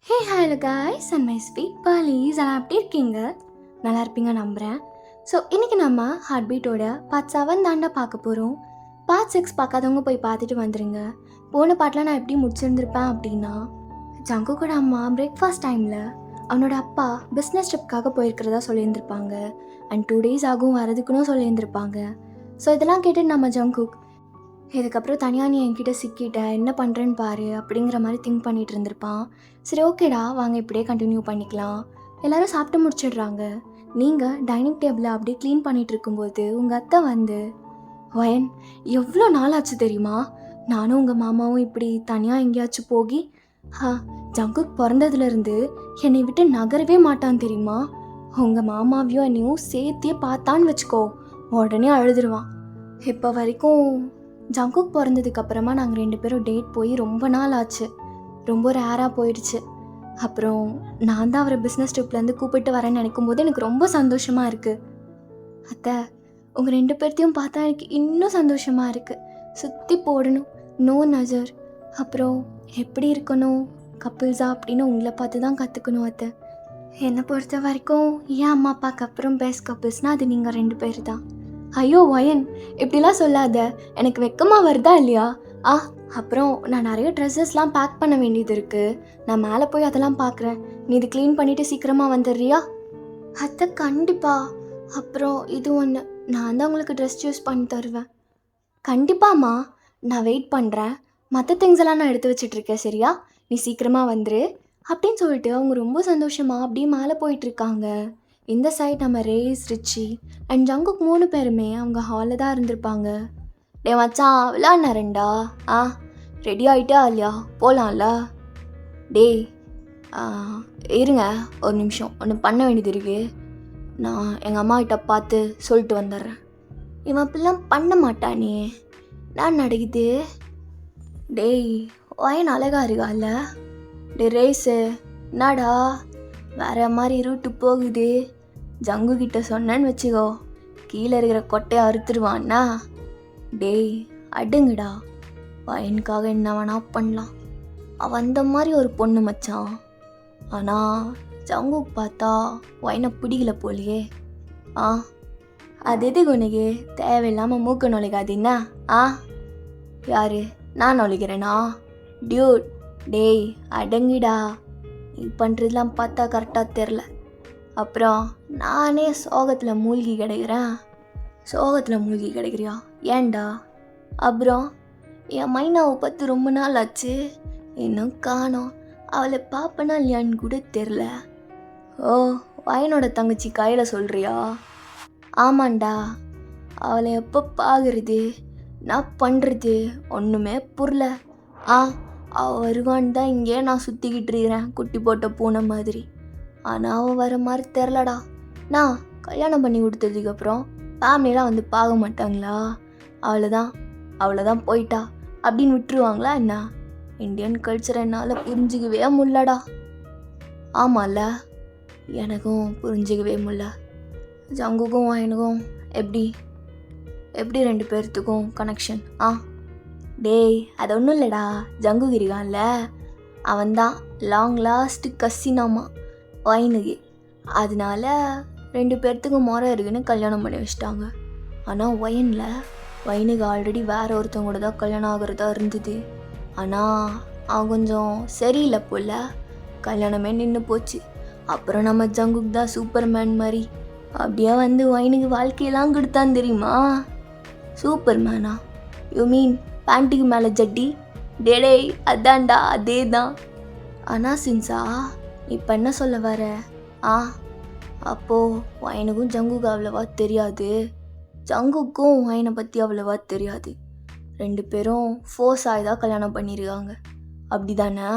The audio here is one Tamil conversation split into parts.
Hey hello guys and my sweet பாலிஸ் எல்லாம் எப்படி இருக்கீங்க? நல்லா இருப்பீங்க நம்புகிறேன். ஸோ இன்றைக்கி நம்ம ஹார்ட் பீட்டோட பார்ட் 7 தாண்டா பார்க்க போகிறோம். பார்ட் 6 பார்க்காதவங்க போய் பார்த்துட்டு வந்துடுங்க. போன பாட்டில் நான் எப்படி முடிச்சிருந்துருப்பேன் அப்படின்னா, ஜங்குக்கோட அம்மா பிரேக்ஃபாஸ்ட் டைமில் அவனோட அப்பா பிஸ்னஸ் ட்ரிப்காக போயிருக்கிறதா சொல்லியிருந்திருப்பாங்க. அண்ட் 2 days ஆகும் வரதுக்குன்னு சொல்லியிருந்திருப்பாங்க. ஸோ இதெல்லாம் கேட்டு நம்ம ஜங்குக் இதுக்கப்புறம் தனியாக நீ என்கிட்ட சிக்கிட்ட என்ன பண்ணுறேன்னு பாரு அப்படிங்கிற மாதிரி திங்க் பண்ணிகிட்டு இருந்திருப்பான். சரி ஓகேடா வாங்க இப்படியே கண்டினியூ பண்ணிக்கலாம். எல்லோரும் சாப்பிட்டு முடிச்சிடுறாங்க. நீங்கள் டைனிங் டேபிளை அப்படியே க்ளீன் பண்ணிகிட்டு இருக்கும்போது உங்கள் அத்தை வந்து, வயன் எவ்வளோ நாள் ஆச்சு தெரியுமா, நானும் உங்கள் மாமாவும் இப்படி தனியாக எங்கேயாச்சும் போகி ஜங்குக் பிறந்ததுலேருந்து என்னை விட்டு நகரவே மாட்டான் தெரியுமா. உங்கள் மாமாவையும் என்னையும் சேர்த்தியே பார்த்தான்னு வச்சுக்கோ உடனே அழுதுருவான். இப்போ வரைக்கும் ஜங்குக் பிறந்ததுக்கப்புறமா நாங்கள் 2 பேரும் டேட் போய் ரொம்ப நாள் ஆச்சு. ரொம்ப ரேராக போயிடுச்சு. அப்புறம் நான் தான் அவரை பிஸ்னஸ் ட்ரிப்லேருந்து கூப்பிட்டு வரேன்னு நினைக்கும் போது எனக்கு ரொம்ப சந்தோஷமாக இருக்குது. அத்தை உங்கள் 2 பேர்த்தையும் பார்த்தா எனக்கு இன்னும் சந்தோஷமாக இருக்குது. சுற்றி போடணும், நோ நஜர். அப்புறம் எப்படி இருக்கணும் கப்பிள்ஸா அப்படின்னு உங்களை பார்த்து தான் கற்றுக்கணும் அத்தை. என்னை பொறுத்த வரைக்கும் என் அம்மா அப்பாவுக்கு அப்புறம் பெஸ்ட் கப்பிள்ஸ்னால் அது நீங்கள் 2 பேர் தான். ஐயோ வயன் இப்படிலாம் சொல்லாத, எனக்கு வெக்கமாக வருதா இல்லையா? அப்புறம் நான் நிறைய ட்ரெஸ்ஸஸ்லாம் பேக் பண்ண வேண்டியது இருக்குது. நான் மேலே போய் அதெல்லாம் பார்க்குறேன். நீ இது க்ளீன் பண்ணிவிட்டு சீக்கிரமாக வந்துடுறியா? அத்தை கண்டிப்பாக. அப்புறம் இது ஒன்று, நான் தான் உங்களுக்கு ட்ரெஸ் சூஸ் பண்ணி தருவேன். கண்டிப்பாம்மா, நான் வெயிட் பண்ணுறேன். மற்ற திங்ஸ் எல்லாம் நான் எடுத்து வச்சிட்ருக்கேன் சரியா? நீ சீக்கிரமாக வந்துரு அப்படின்னு சொல்லிட்டு அவங்க ரொம்ப சந்தோஷமாக அப்படியே மேலே போயிட்டுருக்காங்க. இந்த சைட் நம்ம ரேஸ், ரிச்சி அண்ட் ஜங்குக் 3 பேருமே அவங்க ஹாலில் தான் இருந்திருப்பாங்க. டே மச்சான் விளாட்னாரண்டா. ரெடி ஆகிட்டா இல்லையா? போகலாம்ல. டேய் இருங்க ஒரு நிமிஷம், ஒன்று பண்ண வேண்டியது இருக்கு. நான் எங்கள் அம்மா கிட்ட பார்த்து சொல்லிட்டு வந்துடுறேன். இவன் அப்படிலாம் பண்ண மாட்டானே, நான் நடக்குது. டேய் வயன் அழகா இருக்கால. டே ரேஸு என்னடா வேற மாதிரி ரூட்டு போகுது. ஜங்கு கிட்ட சொன்னேன்னு வச்சுக்கோ கீழே இருக்கிற கொட்டையை அறுத்துருவான்னா. டேய் அடுங்கடா, வயனுக்காக என்ன வேணா பண்ணலாம். அவன் அந்த மாதிரி ஒரு பொண்ணு மச்சான். ஆனால் ஜங்கு பார்த்தா வயனை பிடிக்கல போலியே. அது எதுக்கு உனக்கு தேவையில்லாமல் மூக்க நுழைக்காதீன்னா? யாரு நான் நுழைக்கிறேனா? டியூட் டேய் அடங்கிடா, நீ பண்ணுறதுலாம் பார்த்தா கரெக்டாக தெரில. அப்புறம் நானே சோகத்தில் மூழ்கி கிடைக்கிறேன். சோகத்தில் மூழ்கி கிடைக்கிறியா? ஏன்டா? அப்புறம் என் மைனாவை பார்த்து ரொம்ப நாள் ஆச்சு, இன்னும் காணோம். அவளை பார்ப்பனா இல்லையான்னு கூட தெரில. ஓ வயனோட தங்கச்சி கையில் சொல்கிறியா? ஆமாண்டா, அவளை எப்போ பார்க்குறது, நான் பண்ணுறது ஒன்றுமே புரியல. அவள் வருவான்னு தான் இங்கே நான் சுற்றிக்கிட்டு இருக்கிறேன் குட்டி போட்ட பூனை மாதிரி. ஆனால் அவள் வர மாதிரி தெரிலடா. நான் கல்யாணம் பண்ணி கொடுத்ததுக்கப்புறம் ஃபேமிலியெலாம் வந்து பார்க்க மாட்டாங்களா? அவ்வளோதான் போயிட்டா அப்படின்னு விட்டுருவாங்களா என்ன? இந்தியன் கல்ச்சரை என்னால் புரிஞ்சிக்கவே முடியலடா. ஆமாம்ல, எனக்கும் புரிஞ்சிக்கவே முடியல. ஜங்குக்கும் எனக்கும் எப்படி 2 பேர்த்துக்கும் கனெக்ஷன்? டேய் அது ஒன்றும் இல்லைடா, ஜங்கு இருக்கான்ல அவன்தான் லாங் லாஸ்ட் கசினாமா வயனுக்கு. அதனால 2 பேர்த்துக்கும் முறை இருக்குன்னு கல்யாணம் பண்ணி வச்சிட்டாங்க. ஆனால் வயனுக்கு ஆல்ரெடி வேற ஒருத்தவங்க கூட தான் கல்யாணம் ஆகிறதா இருந்தது. ஆனால் அவன் கொஞ்சம் சரியில்லை போல, கல்யாணமே நின்று போச்சு. அப்புறம் நம்ம ஜங்குக்கு தான் சூப்பர்மேன் மாதிரி அப்படியே வந்து வயனுக்கு வாழ்க்கையெல்லாம் கொடுத்தான் தெரியுமா? சூப்பர்மேனா? யூ மீன் பேண்ட்டுக்கு மேலே ஜட்டி? டேடே அதான்டா அதே தான். ஆனால் சின்சா இப்போ என்ன சொல்ல வர? அப்போது வயனுக்கும் ஜங்குக்கு அவ்வளவா தெரியாது, ஜங்குக்கும் வயனை பற்றி அவ்வளவா தெரியாது. 2 பேரும் ஃபோர்ஸ் ஆகி தான் கல்யாணம் பண்ணியிருக்காங்க, அப்படி தானே?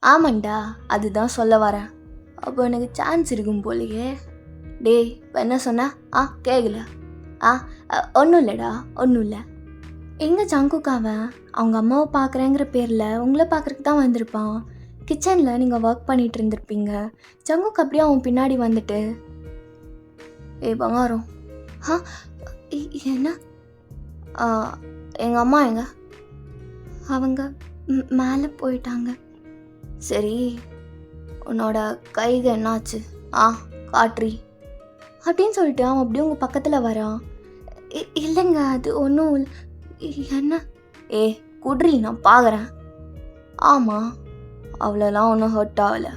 ஆமாண்டா, அதுதான் சொல்ல வரேன். அப்போ எனக்கு சான்ஸ் இருக்கும் போலையே. டேய் இப்போ என்ன சொன்ன? கேட்கல. ஒன்றும் இல்லைடா, ஒன்றும் இல்லை. எங்கே ஜங்குக்காவன் அவங்க அம்மாவை பார்க்குறேங்கிற பேரில் உங்களை பார்க்குறதுக்கு தான் வந்திருப்பான். கிச்சனில் நீங்கள் ஒர்க் பண்ணிகிட்டு இருந்திருப்பீங்க. ஜங்குக்கு அப்படியே அவன் பின்னாடி வந்துட்டு, பங்காரம் என்ன? எங்கள் அம்மா எங்க? அவங்க மேலே போயிட்டாங்க. சரி உன்னோட கைக்கு என்னாச்சு? காட்ரி அப்படின்னு சொல்லிட்டு அவன் அப்படியே உங்கள் பக்கத்தில் வரான். இல்லைங்க, அது ஒன்றும் என்ன? குட்ரி, நான் பார்க்குறேன். ஆமாம், அவ்வளோலாம் ஒன்றும் ஹர்ட் ஆகலை.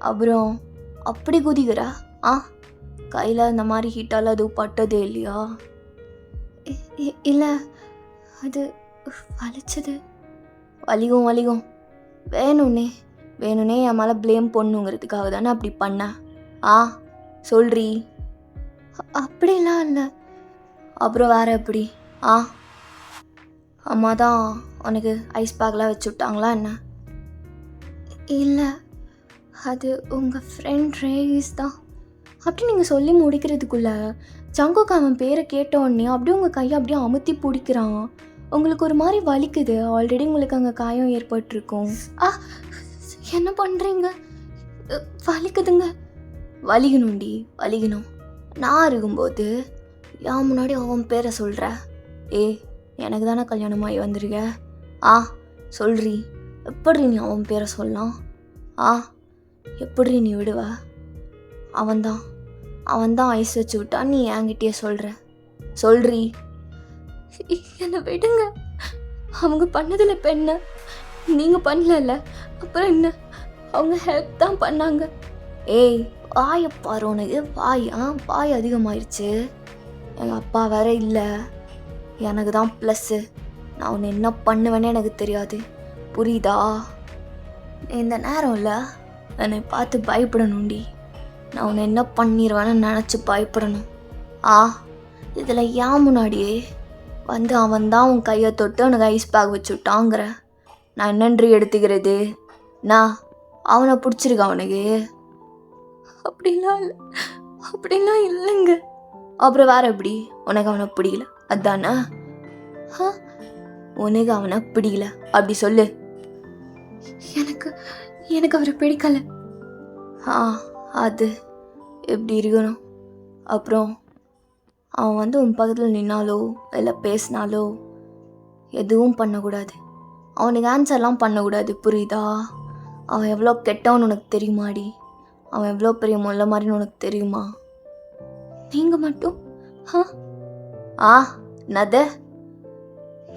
அப்புறம் அப்படி குதிக்கிறா? கையில் இந்த மாதிரி ஹீட்டால் எதுவும் பட்டதே இல்லையா? இல்லை, அது வலிச்சது. வலிக்கும். வேணும்னே என் மேலே ப்ளேம் பண்ணுங்கிறதுக்காக தானே அப்படி பண்ணேன். சொல்றி. அப்படிலாம் இல்லை. அப்புறம் வேற எப்படி? அம்மா தான் உனக்கு ஐஸ் பேக்லாம் வச்சு விட்டாங்களா என்ன? இல்லை, அது உங்கள் ஃப்ரெண்ட் ரேஸ் தான். அப்படி நீங்கள் சொல்லி முடிக்கிறதுக்குள்ள ஜங்குக்கு அவன் பேரை கேட்ட உடனே அப்படியே உங்கள் கையை அப்படியே அமுத்தி பிடிக்கிறான். உங்களுக்கு ஒரு மாதிரி வலிக்குது. ஆல்ரெடி உங்களுக்கு அங்கே காயம் ஏற்பட்டிருக்கும். என்ன பண்ணுறீங்க? வலிக்குதுங்க. வலிக்கணும். நான் இருக்கும்போது என் முன்னாடி அவன் பேரை சொல்கிற. எனக்கு தானே கல்யாணமாகி வந்துருக்க. சொல்றி, எப்படி நீ அவன் பேரை சொல்லலாம்? எப்படி நீ விடுவ? அவன்தான் ஐஸ் வச்சு விட்டா, நீ என்கிட்டயே சொல்றி. என்னை விடுங்க. அவங்க பண்ணதில் இப்போ என்ன? நீங்கள் பண்ணல, அப்புறம் என்ன? அவங்க ஹெல்ப் தான் பண்ணாங்க. வாயப்பாரு, உனக்கு வாய் அதிகமாயிருச்சு. எங்கள் அப்பா வேற இல்லை, எனக்கு தான் ப்ளஸ்ஸு. நான் உன்னை என்ன பண்ணுவேன்னு எனக்கு தெரியாது, புரியுதா? இந்த நேரம் இல்லை என்னை பார்த்து பயப்படணும்டி. நான் உன்னை என்ன பண்ணிடுவேன்னு நினச்சி பயப்படணும். இதில் ஏன் முன்னாடியே வந்து அவன் தான் உன் கையை தொட்டு உனக்கு ஐஸ் பேக் வச்சு விட்டாங்கிற. நான் என்னன்றி எடுத்துக்கிறது? நான் அவனை பிடிச்சிருக்க அவனுக்கு? அப்படிலாம் இல்லைங்க. அப்புறம் வேற எப்படி? உனக்கு அவனை பிடிக்கல அதானே? உனக்கு அவனை பிடிக்கல அப்படி சொல்லு. எனக்கு அவரை பிடிக்கல. அது எப்படி இருக்கணும்? அப்புறம் அவன் வந்து உன் பக்கத்தில் நின்னாலோ இல்லை பேசினாலோ எதுவும் பண்ணக்கூடாது. அவனுக்கு ஆன்சர்லாம் பண்ணக்கூடாது, புரியுதா? அவன் எவ்வளோ கெட்டவன்னு உனக்கு தெரியுமாடி? அவன் எவ்வளோ பெரிய முல்லை மாதிரின்னு உனக்கு தெரியுமா? நீங்கள் மட்டும் நத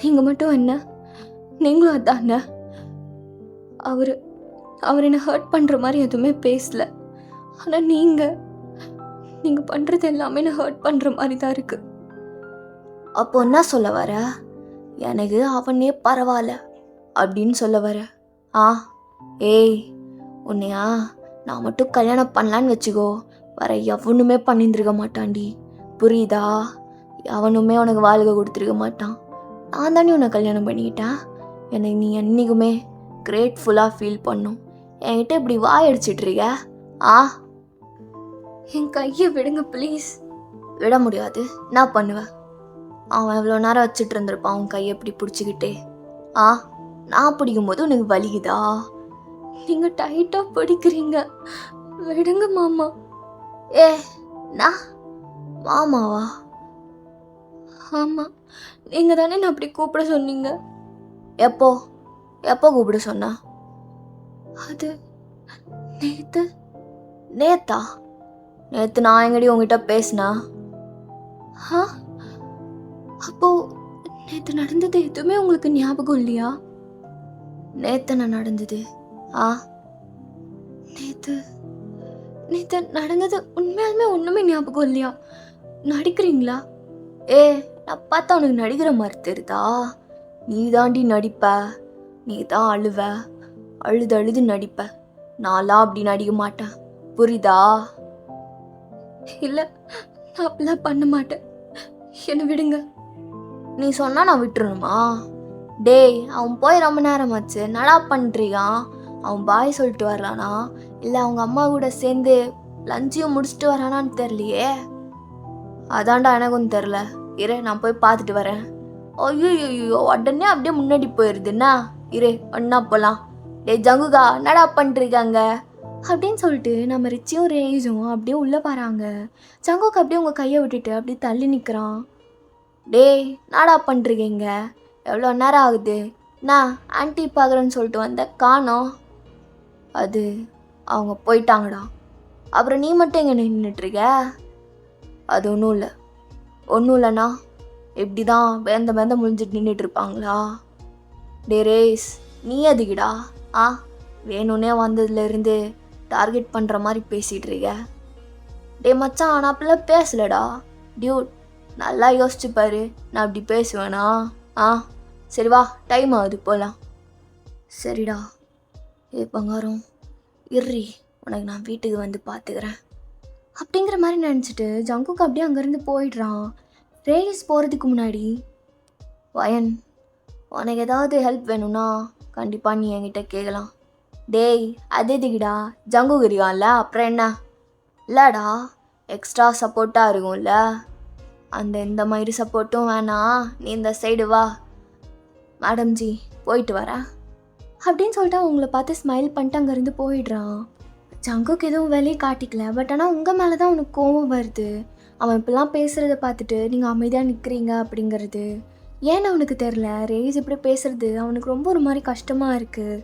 நீங்கள் மட்டும் என்ன? நீங்களும் அதான? அவர் என்னை ஹர்ட் பண்ணுற மாதிரி எதுவுமே பேசல. ஆனால் நீங்கள் பண்ணுறது எல்லாமே நான் ஹர்ட் பண்ணுற மாதிரி தான் இருக்கு. அப்போ என்ன சொல்ல வர? எனக்கு அவனே பரவாயில்ல அப்படின்னு சொல்ல வர? உன்னையா நான் மட்டும் கல்யாணம் பண்ணலான்னு வச்சுக்கோ, வர எவனுமே பண்ணியிருந்துருக்க மாட்டான்டி, புரியுதா? அவனுமே உனக்கு வாழ்க்கை கொடுத்துருக்க மாட்டான். நான் தானே உன்னை கல்யாணம் பண்ணிக்கிட்டேன். எனக்கு நீ என்றைக்குமே கிரேட்ஃபுல்லாக ஃபீல் பண்ணும். என்கிட்ட இப்படி வாயடிச்சிட்ருக்க. என் கையை விடுங்க ப்ளீஸ். விட முடியாது, நான் பண்ணுவேன். அவன் எவ்வளோ நேரம் வச்சுட்டு இருந்திருப்பான் அவன் கையை எப்படி பிடிச்சிக்கிட்டே. நான் பிடிக்கும்போது உனக்கு வலிக்குதா? நீங்கள் டைட்டாக பிடிக்கிறீங்க, விடுங்க மாமா. நான் மாமாவா? ஆமாம், நீங்கள் தானே நான் அப்படி கூப்பிட சொன்னீங்க. எப்போ கூப்பிட சொன்னா? அது நேத்தா? நேற்று நான் எங்கடி உங்ககிட்ட பேசினா? அப்போ நேற்று நடந்தது எதுவுமே உங்களுக்கு ஞாபகம் இல்லையா? நேற்று நான் நடந்தது நேற்று நடந்தது உண்மையாலுமே ஒன்றுமே ஞாபகம் இல்லையா? நடிக்கிறீங்களா? நான் பார்த்தா உனக்கு நடிக்கிற மாதிரி தெரியுதா? நீ தாண்டி நடிப்ப, நீ தான் அழுது நடிப்ப. நான்லாம் அப்படி நடிக்க மாட்டேன், புரியுதா? இல்லை, நான் அப்படிலாம் பண்ண மாட்டேன், என்னை விடுங்க. நீ சொன்னா நான் விட்டுருணுமா? அவன் போய் ரொம்ப நேரமாச்சு, நடா பண்ணுறியான்? அவன் பாய் சொல்லிட்டு வர்றானா இல்லை அவங்க அம்மா கூட சேர்ந்து லஞ்சையும் முடிச்சுட்டு வரானான்னு தெரியலையே. அதான்டா எனக்கும் தெரில. இரு, நான் போய் பார்த்துட்டு வரேன். ஐயோ, உடனே அப்படியே முன்னாடி போயிடுதுன்னா. இரு, ஒன்னா போகலாம். ஜங்குகா, என்னடா பண்ணிருக்காங்க அப்படின்னு சொல்லிட்டு நம்ம ரிச்சியும் ரேஸும் அப்படியே உள்ளே வராங்க. ஜங்குக்கு அப்படியே உங்கள் கையை விட்டுட்டு அப்படியே தள்ளி நிற்கிறான். என்னடா பண்ணிருக்கீங்க? எவ்வளோ நேரம் ஆகுது? நான் ஆன்ட்டி பார்க்குறேன்னு சொல்லிட்டு வந்த காணோம். அது அவங்க போயிட்டாங்கடா. அப்புறம் நீ மட்டும் எங்கே நின்றுட்டுருக்க? அது ஒன்றும் இல்லைண்ணா. எப்படி தான் பேந்த முடிஞ்சிட்டு நின்றுட்டு இருப்பாங்களா? டே ரேஸ், நீ எதுக்குடா வேணும்னே வந்ததுலேருந்து டார்கெட் பண்ணுற மாதிரி பேசிகிட்டு இருக்க? டே மச்சான், நான் அப்படிலாம் பேசலடா. டியூட், நல்லா யோசிச்சு பாரு, நான் அப்படி பேசுவேனா? சரி வா, டைம் ஆகுது, போகலாம். சரிடா. பங்காரம், இர்றி, உனக்கு நான் வீட்டுக்கு வந்து பார்த்துக்கிறேன் அப்படிங்கிற மாதிரி நினச்சிட்டு ஜங்குக்கு அப்படியே அங்கேருந்து போயிடுறான். ரேஸ் போகிறதுக்கு முன்னாடி, வயன், உனக்கு ஏதாவது ஹெல்ப் வேணும்னா கண்டிப்பாக நீ என்கிட்ட கேட்கலாம். டேய், அது எதுக்குடா? ஜங்குக்கு இருக்கான்ல, அப்புறம் என்ன? இல்லைடா, எக்ஸ்ட்ரா சப்போர்ட்டாக இருக்கும்ல, இந்த மாதிரி சப்போர்ட்டும் வேணாம், நீ இந்த சைடு வா. மேடம் ஜி, போயிட்டு வரேன் அப்படின்னு சொல்லிட்டு அவங்கள பார்த்து ஸ்மைல் பண்ணிட்டு அங்கேருந்து போயிடுறான். ஜங்குக்கு எதுவும் வெளியே காட்டிக்கல, பட் ஆனால் உங்கள் மேலே தான் அவனுக்கு கோவம் வருது. அவன் இப்படிலாம் பேசுகிறத பார்த்துட்டு நீங்கள் அமைதியாக நிற்கிறீங்க அப்படிங்கிறது ஏன்னு அவனுக்கு தெரில. ரேஸ் இப்படி பேசுகிறது அவனுக்கு ரொம்ப ஒரு மாதிரி கஷ்டமாக இருக்குது.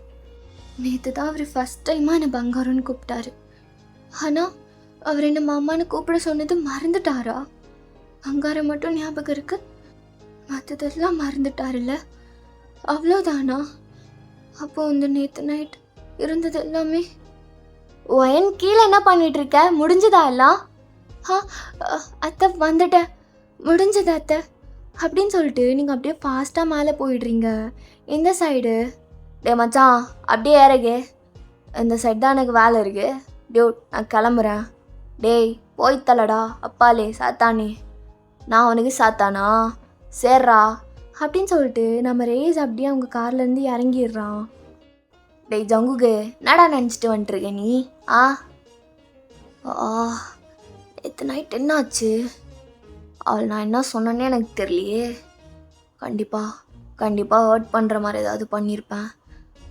நேற்று தான் அவர் ஃபஸ்ட் டைமாக என்னை பங்காரம்னு கூப்பிட்டாரு. ஆனால் அவர் என்ன மாமான்னு கூப்பிட சொன்னது மறந்துட்டாரா? பங்காரம் மட்டும் ஞாபகம் இருக்கு, மற்றதெல்லாம் மறந்துட்டாருல்ல? அவ்வளோதானா? அப்போது இந்த நேற்று நைட் இருந்தது எல்லாமே. ஒயன், கீழே என்ன பண்ணிட்டு இருக்க? முடிஞ்சதா எல்லாம்? அத்தை வந்துட்டேன், முடிஞ்சது அத்தை அப்படின்னு சொல்லிட்டு நீங்கள் அப்படியே ஃபாஸ்ட்டாக மேலே போயிடுறீங்க. இந்த சைடு, டே மச்சான் அப்படியே ஏறகு, இந்த சைடு தான் எனக்கு வேலை இருக்குது. டியூட், நான் கிளம்புறேன். டேய் போய் தலடா, அப்பாலே சாத்தானே, நான் அவனுக்கு சாத்தானா? சேர்றா அப்படின்னு சொல்லிட்டு நம்ம ரேஸ் அப்படியே அவங்க கார்லேருந்து இறங்கிடுறான். டேய் ஜங்குக்கு, என்னடா நினச்சிட்டு வந்துட்டுருக்க நீ? நேற்று நைட் என்னாச்சு? அவள் நான் என்ன சொன்னேன்னே எனக்கு தெரியலையே. கண்டிப்பாக ஹர்ட் பண்ணுற மாதிரி ஏதாவது பண்ணியிருப்பேன்.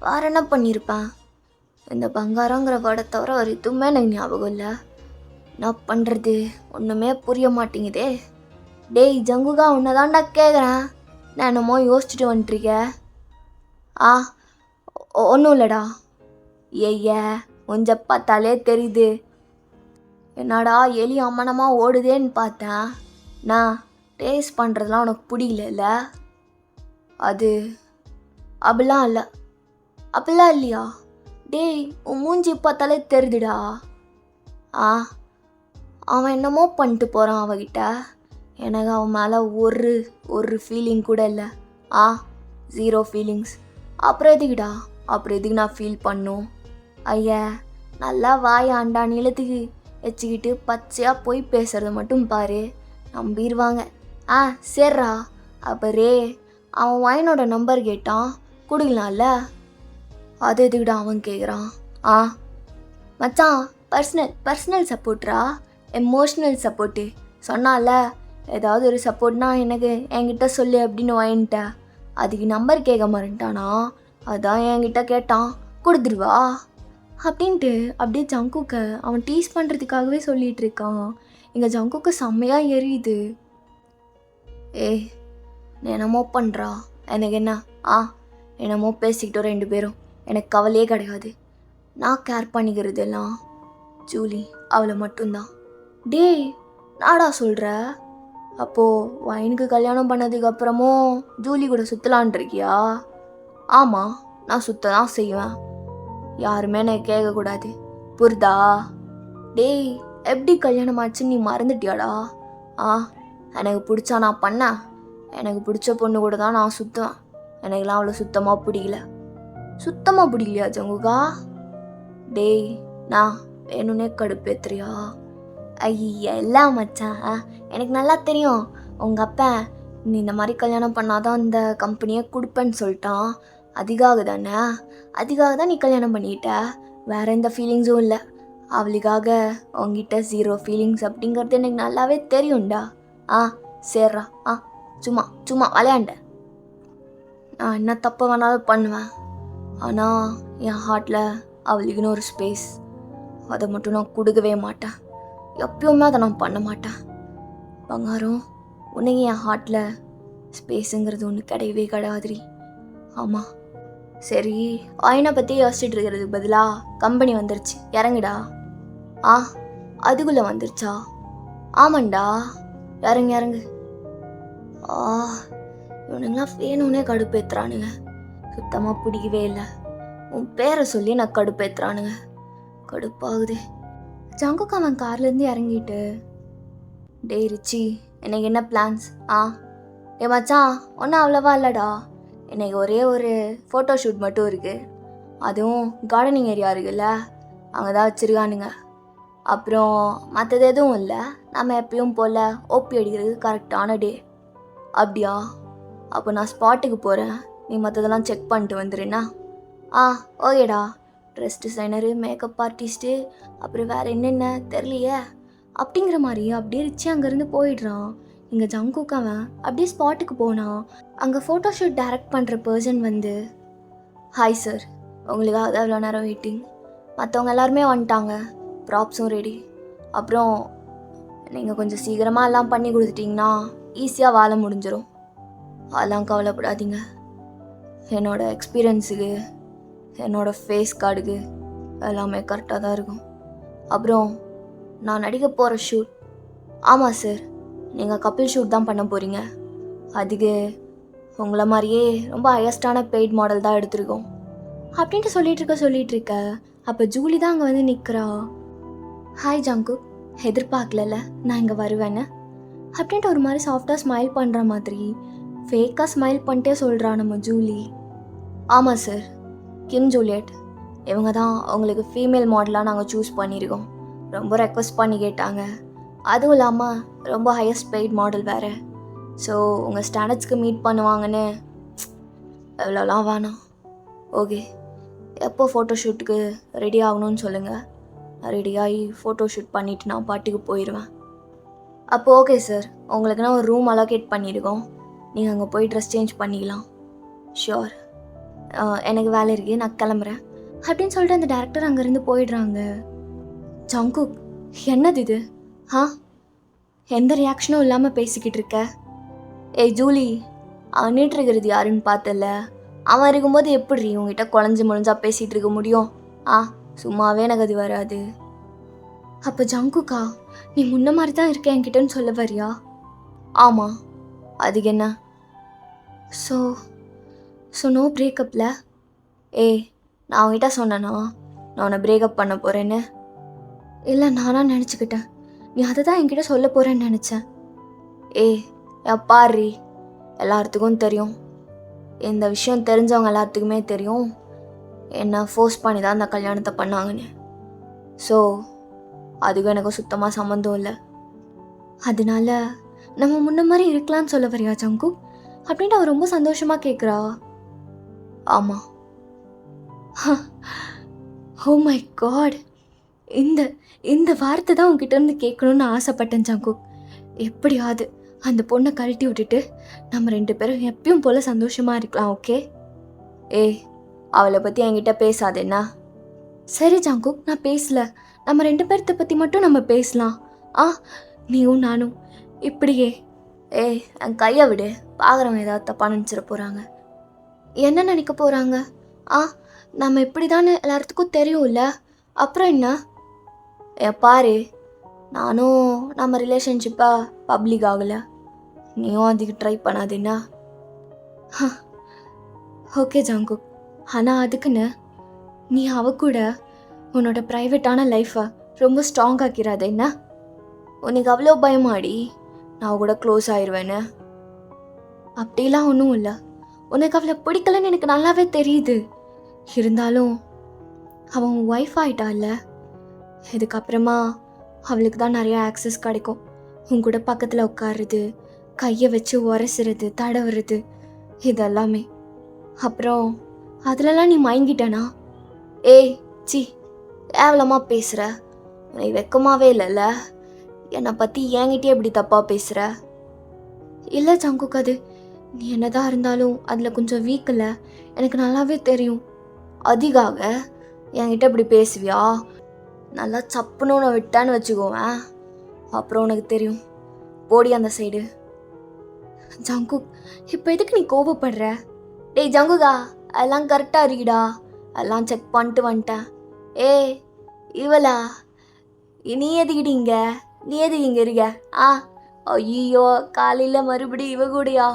வேறு என்ன பண்ணியிருப்பேன்? இந்த பங்காரங்கிற வேர்டை தவிர ஒரு எதுவுமே எனக்கு ஞாபகம் இல்லை. என்ன பண்ணுறது, ஒன்றுமே புரிய மாட்டேங்குதே. டேய் ஜங்குகா, உன்னை தான்டா கேட்குறேன், நான் என்னமோ யோசிச்சுட்டு வந்துட்டுருக்க. ஒன்றும் இல்லைடா. ஐயா, கொஞ்சம் பார்த்தாலே தெரியுது. என்னடா எலி அம்மனமாக ஓடுதேன்னு பார்த்தேன். நான் டேஸ்ட் பண்ணுறதுலாம் உனக்கு பிடிக்கல? அது அப்படிலாம் இல்லையா? டேய், உன் மூஞ்சி பார்த்தாலே தெரியுதுடா. அவன் என்னமோ பண்ணிட்டு போகிறான் அவகிட்ட. எனக்கு அவன் மேலே ஒரு ஃபீலிங் கூட இல்லை. 0 ஃபீலிங்ஸ். அப்புறம் எதுக்கு நான் ஃபீல் பண்ணும்? ஐயா, நல்லா வாயாண்டா நிலத்துக்கு வச்சுக்கிட்டு பச்சையாக போய் பேசுகிறத மட்டும் பாரு, நம்பிடுவாங்க. சேர்றா. அப்பரே, அவன் வயனோட நம்பர் கேட்டான், கொடுக்கலாம்ல? அது எதுக்குடா அவன் கேட்குறான்? மச்சான், பர்சனல் சப்போர்ட்ரா, எமோஷ்னல் சப்போர்ட்டு சொன்னால. ஏதாவது ஒரு சப்போர்ட்னா என்கிட்ட சொல்லு அப்படின்னு வாங்கிட்டேன். அதுக்கு நம்பர் கேட்க மாட்டேன்ட்டானா, அதான் என்கிட்ட கேட்டான், கொடுத்துருவா அப்படின்ட்டு அப்படியே ஜங்குக்க அவன் டீஸ் பண்ணுறதுக்காகவே சொல்லிகிட்டு இருக்கான். இங்கே ஜங்குக்கு செம்மையாக எரியுது. என்னமோ பண்ணுறா, எனக்கு என்ன? என்னமோ பேசிக்கிட்டோம் 2 பேரும், எனக்கு கவலையே கிடையாது. நான் கேர் பண்ணிக்கிறது எல்லாம் ஜூலி, அவளை மட்டும்தான். டேய், நாடா சொல்கிற? அப்போது வயனுக்கு கல்யாணம் பண்ணதுக்கப்புறமும் ஜூலி கூட சுற்றலான் இருக்கியா? ஆமாம், நான் சுத்த தான் செய்வேன். யாருமே எனக்கு கேட்கக்கூடாது, புரிதா? டேய், எப்படி கல்யாணம் ஆச்சுன்னு நீ மறந்துட்டியாடா? எனக்கு பிடிச்சா நான் பண்ணேன். எனக்கு பிடிச்ச பொண்ணு கூட தான் நான் சுற்றுவேன். எனக்குலாம் அவ்வளோ சுத்தமாக பிடிக்கலையா ஜங்குகா? டேய், நான் வேணும்னே கடுப்பேத்துறியா? ஐயா, எல்லாம் மச்சான், எனக்கு நல்லா தெரியும். உங்கள் அப்பா நீ இந்த மாதிரி கல்யாணம் பண்ணாதான் இந்த கம்பெனியை கொடுப்பேன்னு சொல்லிட்டான். அதுக்காக தான் நீ கல்யாணம் பண்ணிட்ட. வேற எந்த ஃபீலிங்ஸும் இல்லை. அவளுக்காக உங்ககிட்ட 0 ஃபீலிங்ஸ் அப்படிங்கிறது எனக்கு நல்லாவே தெரியும்டா. சேர்றா. சும்மா விளையாண்ட. நான் என்ன தப்பு வேணாலும் பண்ணுவேன். ஆனால் என் ஹார்ட்டில் அவளுக்குன்னு ஒரு ஸ்பேஸ், அதை மட்டும் நான் கொடுக்கவே மாட்டேன். எப்பயுமே அதை நான் பண்ண மாட்டேன். பங்காரம், உன்னைக்கு என் ஹார்ட்டில் ஸ்பேஸுங்கிறது ஒன்று கிடையவே கிடையாதுரி. ஆமாம், சரி, ஆயினை பற்றி யோசிச்சுட்டு இருக்கிறதுக்கு பதிலாக கம்பெனி வந்துருச்சு, இறங்குடா. ஆ, அதுக்குள்ளே வந்துருச்சா? ஆமாண்டா, இறங்கு இறங்கு. ஆ, இவனுங்களாம் வேணும்னே கடுப்பேத்துறானுங்க. சுத்தமாக பிடிக்கவே இல்லை. உன் பேரை சொல்லி நான் கடுப்பேத்துறானுங்க. கடுப்பாகுது. ஜங்குக்கு அவன் கார்லேருந்து இறங்கிட்டு, டேய் ரிச்சி, எனக்கு என்ன பிளான்ஸ்? டே மச்சான், ஒன்றும் அவ்வளோவா இல்லைடா. இன்னைக்கு ஒரே ஒரு ஃபோட்டோ ஷூட் மட்டும் இருக்குது. அதுவும் கார்டனிங் ஏரியா இருக்குல்ல, அங்கே தான் வச்சுருக்கானுங்க. அப்புறம் மற்றது எதுவும் இல்லை. நம்ம எப்பயும் போல் ஓபி அடிக்கிறது கரெக்டான டே. அப்படியா? அப்போ நான் ஸ்பாட்டுக்கு போகிறேன், நீ மற்றதெல்லாம் செக் பண்ணிட்டு வந்துடுண்ணா. ஓகேடா. ட்ரெஸ் டிசைனரு, மேக்கப் ஆர்டிஸ்ட்டு, அப்புறம் வேறு என்னென்ன தெரியலையே அப்படிங்கிற மாதிரி அப்படியே ரிச்சி அங்கேருந்து போயிடுறான். இங்கே ஜங்குக்கு அவன் அப்படியே ஸ்பாட்டுக்கு போனான். அங்கே ஃபோட்டோஷூட் டைரக்ட் பண்ணுற பர்சன் வந்து, ஹாய் சார், உங்களுக்காக தான் இவ்வளோ நேரம் வெயிட்டிங். மற்றவங்க எல்லாருமே வந்துட்டாங்க, ப்ராப்ஸும் ரெடி. அப்புறம் நீங்கள் கொஞ்சம் சீக்கிரமாக எல்லாம் பண்ணி கொடுத்துட்டிங்கன்னா ஈஸியாக வேலை முடிஞ்சிடும். அதெல்லாம் கவலைப்படாதீங்க. என்னோடய எக்ஸ்பீரியன்ஸுக்கு, என்னோடய ஃபேஸ் கார்டுக்கு எல்லாமே கரெக்டாக தான் இருக்கும். அப்புறம் நான் நடிக்க போகிற ஷூட், ஆமாம் சார், நீங்கள் கப்பிள் ஷூட் தான் பண்ண போகிறீங்க. அதுக்கு உங்களை மாதிரியே ரொம்ப ஹையஸ்டான பெய்ட் மாடல் தான் எடுத்திருக்கோம் அப்படின்ட்டு சொல்லிகிட்டு இருக்க. அப்போ ஜூலி தான் அங்கே வந்து நிற்கிறா. ஹாய் ஜங்கு, எதிர்பார்க்கல நான் இங்கே வருவேன்னு அப்படின்ட்டு ஒரு மாதிரி சாஃப்டாக ஸ்மைல் பண்ணுற மாதிரி ஃபேக்காக ஸ்மைல் பண்ணிட்டே சொல்கிறா நம்ம ஜூலி. ஆமாம் சார், கிம் ஜூலியட், இவங்க தான் உங்களுக்கு ஃபீமேல் மாடலாக நாங்கள் சூஸ் பண்ணியிருக்கோம். ரொம்ப ரெக்வஸ்ட் பண்ணி கேட்டாங்க. அதுவும் இல்லாமல் ரொம்ப ஹையஸ்ட் பெய்ட் மாடல் வேறு. ஸோ உங்கள் ஸ்டாண்டர்ட்ஸ்க்கு மீட் பண்ணுவாங்கன்னு எவ்வளோலாம் வேணாம். ஓகே, எப்போ ஃபோட்டோ ஷூட்டுக்கு ரெடி ஆகணும்னு சொல்லுங்கள். ரெடியாகி ஃபோட்டோ ஷூட் பண்ணிவிட்டு நான் பாட்டுக்கு போயிடுவேன். அப்போ ஓகே சார், உங்களுக்கு நான் ஒரு ரூம் அலோகேட் பண்ணியிருக்கோம். நீங்கள் அங்கே போய் ட்ரெஸ் சேஞ்ச் பண்ணிக்கலாம். ஷியோர், எனக்கு வேலை இருக்குது, நான் கிளம்புறேன் அப்படின்னு சொல்லிட்டு அந்த டேரக்டர் அங்கேருந்து போயிடுறாங்க. ஜங்குக், என்னது இது? எந்த ரியாக்ஷனும் இல்லாமல் பேசிக்கிட்டு இருக்க? ஏய் ஜூலி, அவன் நீட்டிருக்கிறது யாருன்னு பார்த்தல? அவன் இருக்கும்போது எப்படி உங்ககிட்ட குழஞ்சி முழிஞ்சா பேசிகிட்டு இருக்க முடியும்? சும்மாவே எனக்கு அது வராது. அப்போ ஜங்குக்கா, நீ முன்ன மாதிரி தான் இருக்க என்கிட்டன்னு சொல்ல வரியா? ஆமாம், அதுக்கு என்ன? ஸோ நோ பிரேக்கப்பில்? நான் அவங்ககிட்ட சொன்னேன்னா நான் உன்னை பிரேக்கப் பண்ண போகிறேன்னு? இல்லை, நானாக நினச்சிக்கிட்டேன் நீ அதை தான் என்கிட்ட சொல்ல போகிறேன்னு நினச்சேன். பாரு, எல்லாத்துக்கும் தெரியும், இந்த விஷயம் தெரிஞ்சவங்க எல்லாத்துக்குமே தெரியும் என்னை ஃபோர்ஸ் பண்ணி தான் அந்த கல்யாணத்தை பண்ணாங்கன்னு. ஸோ அதுக்கும் எனக்கு சுத்தமாக சம்மந்தம் இல்லை. அதனால நம்ம முன்ன மாதிரி இருக்கலான்னு சொல்ல வரியா ஜங்கு அப்படின்ட்டு அவள் ரொம்ப சந்தோஷமாக கேட்குறா. ஆமாம். ஓ மை காட், இந்த வார்த்தை தான் உங்ககிட்ட இருந்து கேட்கணும்னு ஆசைப்பட்டேன் ஜங்கு. எப்படியாவது அந்த பொண்ணை கழட்டி விட்டுட்டு நம்ம 2 பேரும் எப்பயும் போல் சந்தோஷமாக இருக்கலாம். ஓகே? அவளை பற்றி என்கிட்ட பேசாதேன்னா? சரி ஜங்கு, நான் பேசல. நம்ம 2 பேர்த்த பற்றி மட்டும் நம்ம பேசலாம். நீயும் நானும் இப்படியே. என் கையை விடு, பார்க்குறவங்க ஏதாவது தப்பாக நினச்சிட போகிறாங்க. என்ன நினைக்க போகிறாங்க? நம்ம இப்படி தானே எல்லாத்துக்கும் தெரியும்ல, அப்புறம் என்ன? பாரு, நானும் நம்ம ரிலேஷன்ஷிப்பாக பப்ளிக் ஆகலை, நீயும் அதுக்கு ட்ரை பண்ணாதேன்னா? ஓகே ஜங்கு, ஆனால் அதுக்குன்னு நீ அவ கூட உன்னோட ப்ரைவேட்டான லைஃப்பை ரொம்ப ஸ்ட்ராங் ஆக்கிறாத என்ன? உனக்கு அவ்வளோ பயமாடி நான் கூட க்ளோஸ் ஆயிடுவேன்னு? அப்படிலாம் ஒன்றும் இல்லை. உனக்கு அவளை பிடிக்கலன்னு எனக்கு நல்லாவே தெரியுது. இருந்தாலும் அவன் ஒய்ஃப் ஆயிட்டால, இதுக்கப்புறமா அவளுக்கு தான் நிறையா ஆக்சஸ் கிடைக்கும். உன் கூட பக்கத்தில் உட்காருறது, கையை வச்சு உரசுறது, தடவுறது, இதெல்லாமே. அப்புறம் அதிலலாம் நீ மயங்கிட்டனா? சி, கேவலமாக பேசுகிற. உனக்கு வெக்கமாகவே இல்லைல்ல? என்னை பற்றி என்கிட்டயே எப்படி தப்பாக பேசுகிற? இல்லை ஜங்குக், அது நீ என்னதான் இருந்தாலும் அதில் கொஞ்சம் வீக் இல்லை, எனக்கு நல்லாவே தெரியும். அதிகாக என்கிட்ட இப்படி பேசுவியா? நல்லா சப்புன்னு உன்னை விட்டான்னு வச்சுக்கோவேன், அப்புறம் உனக்கு தெரியும். போடி அந்த சைடு. ஜங்குக், இப்போ எதுக்கு நீ கோபப்படுற? டேய் ஜங்குகா, அதெல்லாம் கரெக்டாக இருக்குடா, அதெல்லாம் செக் பண்ணிட்டு வந்துட்டேன். ஏய் இவளா, நீ எதுக்கிட்டு இங்கே, நீ எதுக்கு இங்கே இருக்க? ஆ ஐயோ, காலையில் மறுபடியும் இவ கூடயா,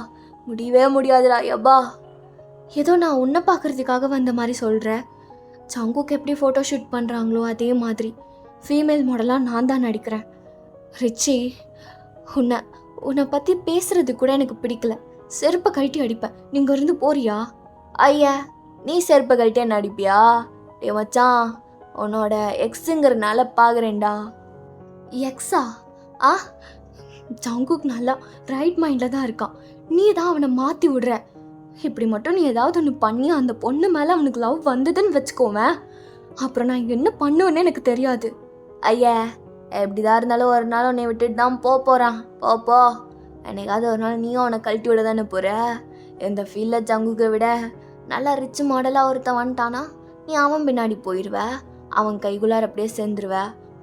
முடியவே முடியாதுடா எப்பா. ஏதோ நான் உன்னை பார்க்குறதுக்காக வந்த மாதிரி சொல்கிறேன். ஜங்குக்கு எப்படி ஃபோட்டோ ஷூட் பண்ணுறாங்களோ அதே மாதிரி ஃபீமேல் மாடலாக நான் தான் நடிக்கிறேன். ரிச்சி, உன்னை உன்னை பற்றி பேசுறது கூட எனக்கு பிடிக்கல. செருப்பை கழட்டி அடிப்பேன். நீங்கள் இருந்து போறியா? ஐயா, நீ செருப்பை கழட்டி என்ன அடிப்பியா? டே மச்சான், உன்னோட எக்ஸுங்கிறனால பார்க்குறேன்டா. எக்ஸா? ஆ, ஜங்குக் நல்லா ரைட் மைண்டில் தான் இருக்கான். நீ தான் அவனை மாற்றி விடுற. இப்படி மட்டும் நீ ஏதாவது ஒன்று பண்ணி அந்த பொண்ணு மேலே அவனுக்கு லவ் வந்ததுன்னு வச்சுக்கோவேன், அப்புறம் நான் என்ன பண்ணுவேன்னு எனக்கு தெரியாது. ஐயா, எப்படிதான் இருந்தாலும் ஒரு நாள் உன்னை விட்டுட்டு தான் போகிறான். போ, என்னைக்காவது ஒரு நாள் நீயும் அவனை கழட்டி விட தானே போகிற. இந்த ஃபீல்டில் ஜங்குக்கை விட நல்லா ரிச் மாடலாக ஒருத்தன் வந்துட்டானா நீ அவன் பின்னாடி போயிடுவ, அவன் கைக்குள்ளார அப்படியே சேர்ந்துருவ.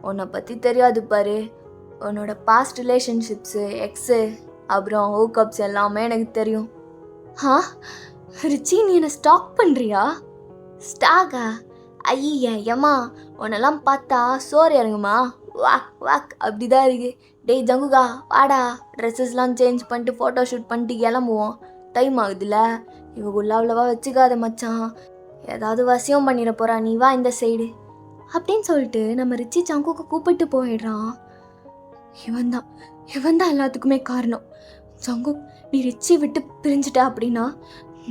உன்னை பற்றி தெரியாது பாரு. உன்னோட பாஸ்ட் ரிலேஷன்ஷிப்ஸு, எக்ஸு, அப்புறம் ஹூக்கப்ஸ் எல்லாமே எனக்கு தெரியும். ஆ ரிச்சி, நீ என்னை ஸ்டாக் பண்ணுறியா? ஸ்டாக்கா? ஐயா ஏம்மா, உன்னெல்லாம் பார்த்தா சோறு இறங்குமா? வாக் வாக் அப்படிதான் இருக்கு. டேய் ஜங்குகா, வாடா, ட்ரெஸ்ஸஸ்லாம் சேஞ்ச் பண்ணிட்டு ஃபோட்டோ ஷூட் பண்ணிட்டு கிளம்புவோம். டைம் ஆகுதுல்ல. இவக்குள்ள அவ்வளோவா வச்சுக்காத மச்சான், ஏதாவது வசியம் பண்ணிட போகிறா. நீ வா இந்த சைடு அப்படின்னு சொல்லிட்டு நம்ம ரிச்சி ஜங்குக்கு கூப்பிட்டு போயிடுறான். இவன் தான் எல்லாத்துக்குமே காரணம். ஜங்குக், நீ ரிச்சி விட்டு பிரிஞ்சுட்ட அப்படின்னா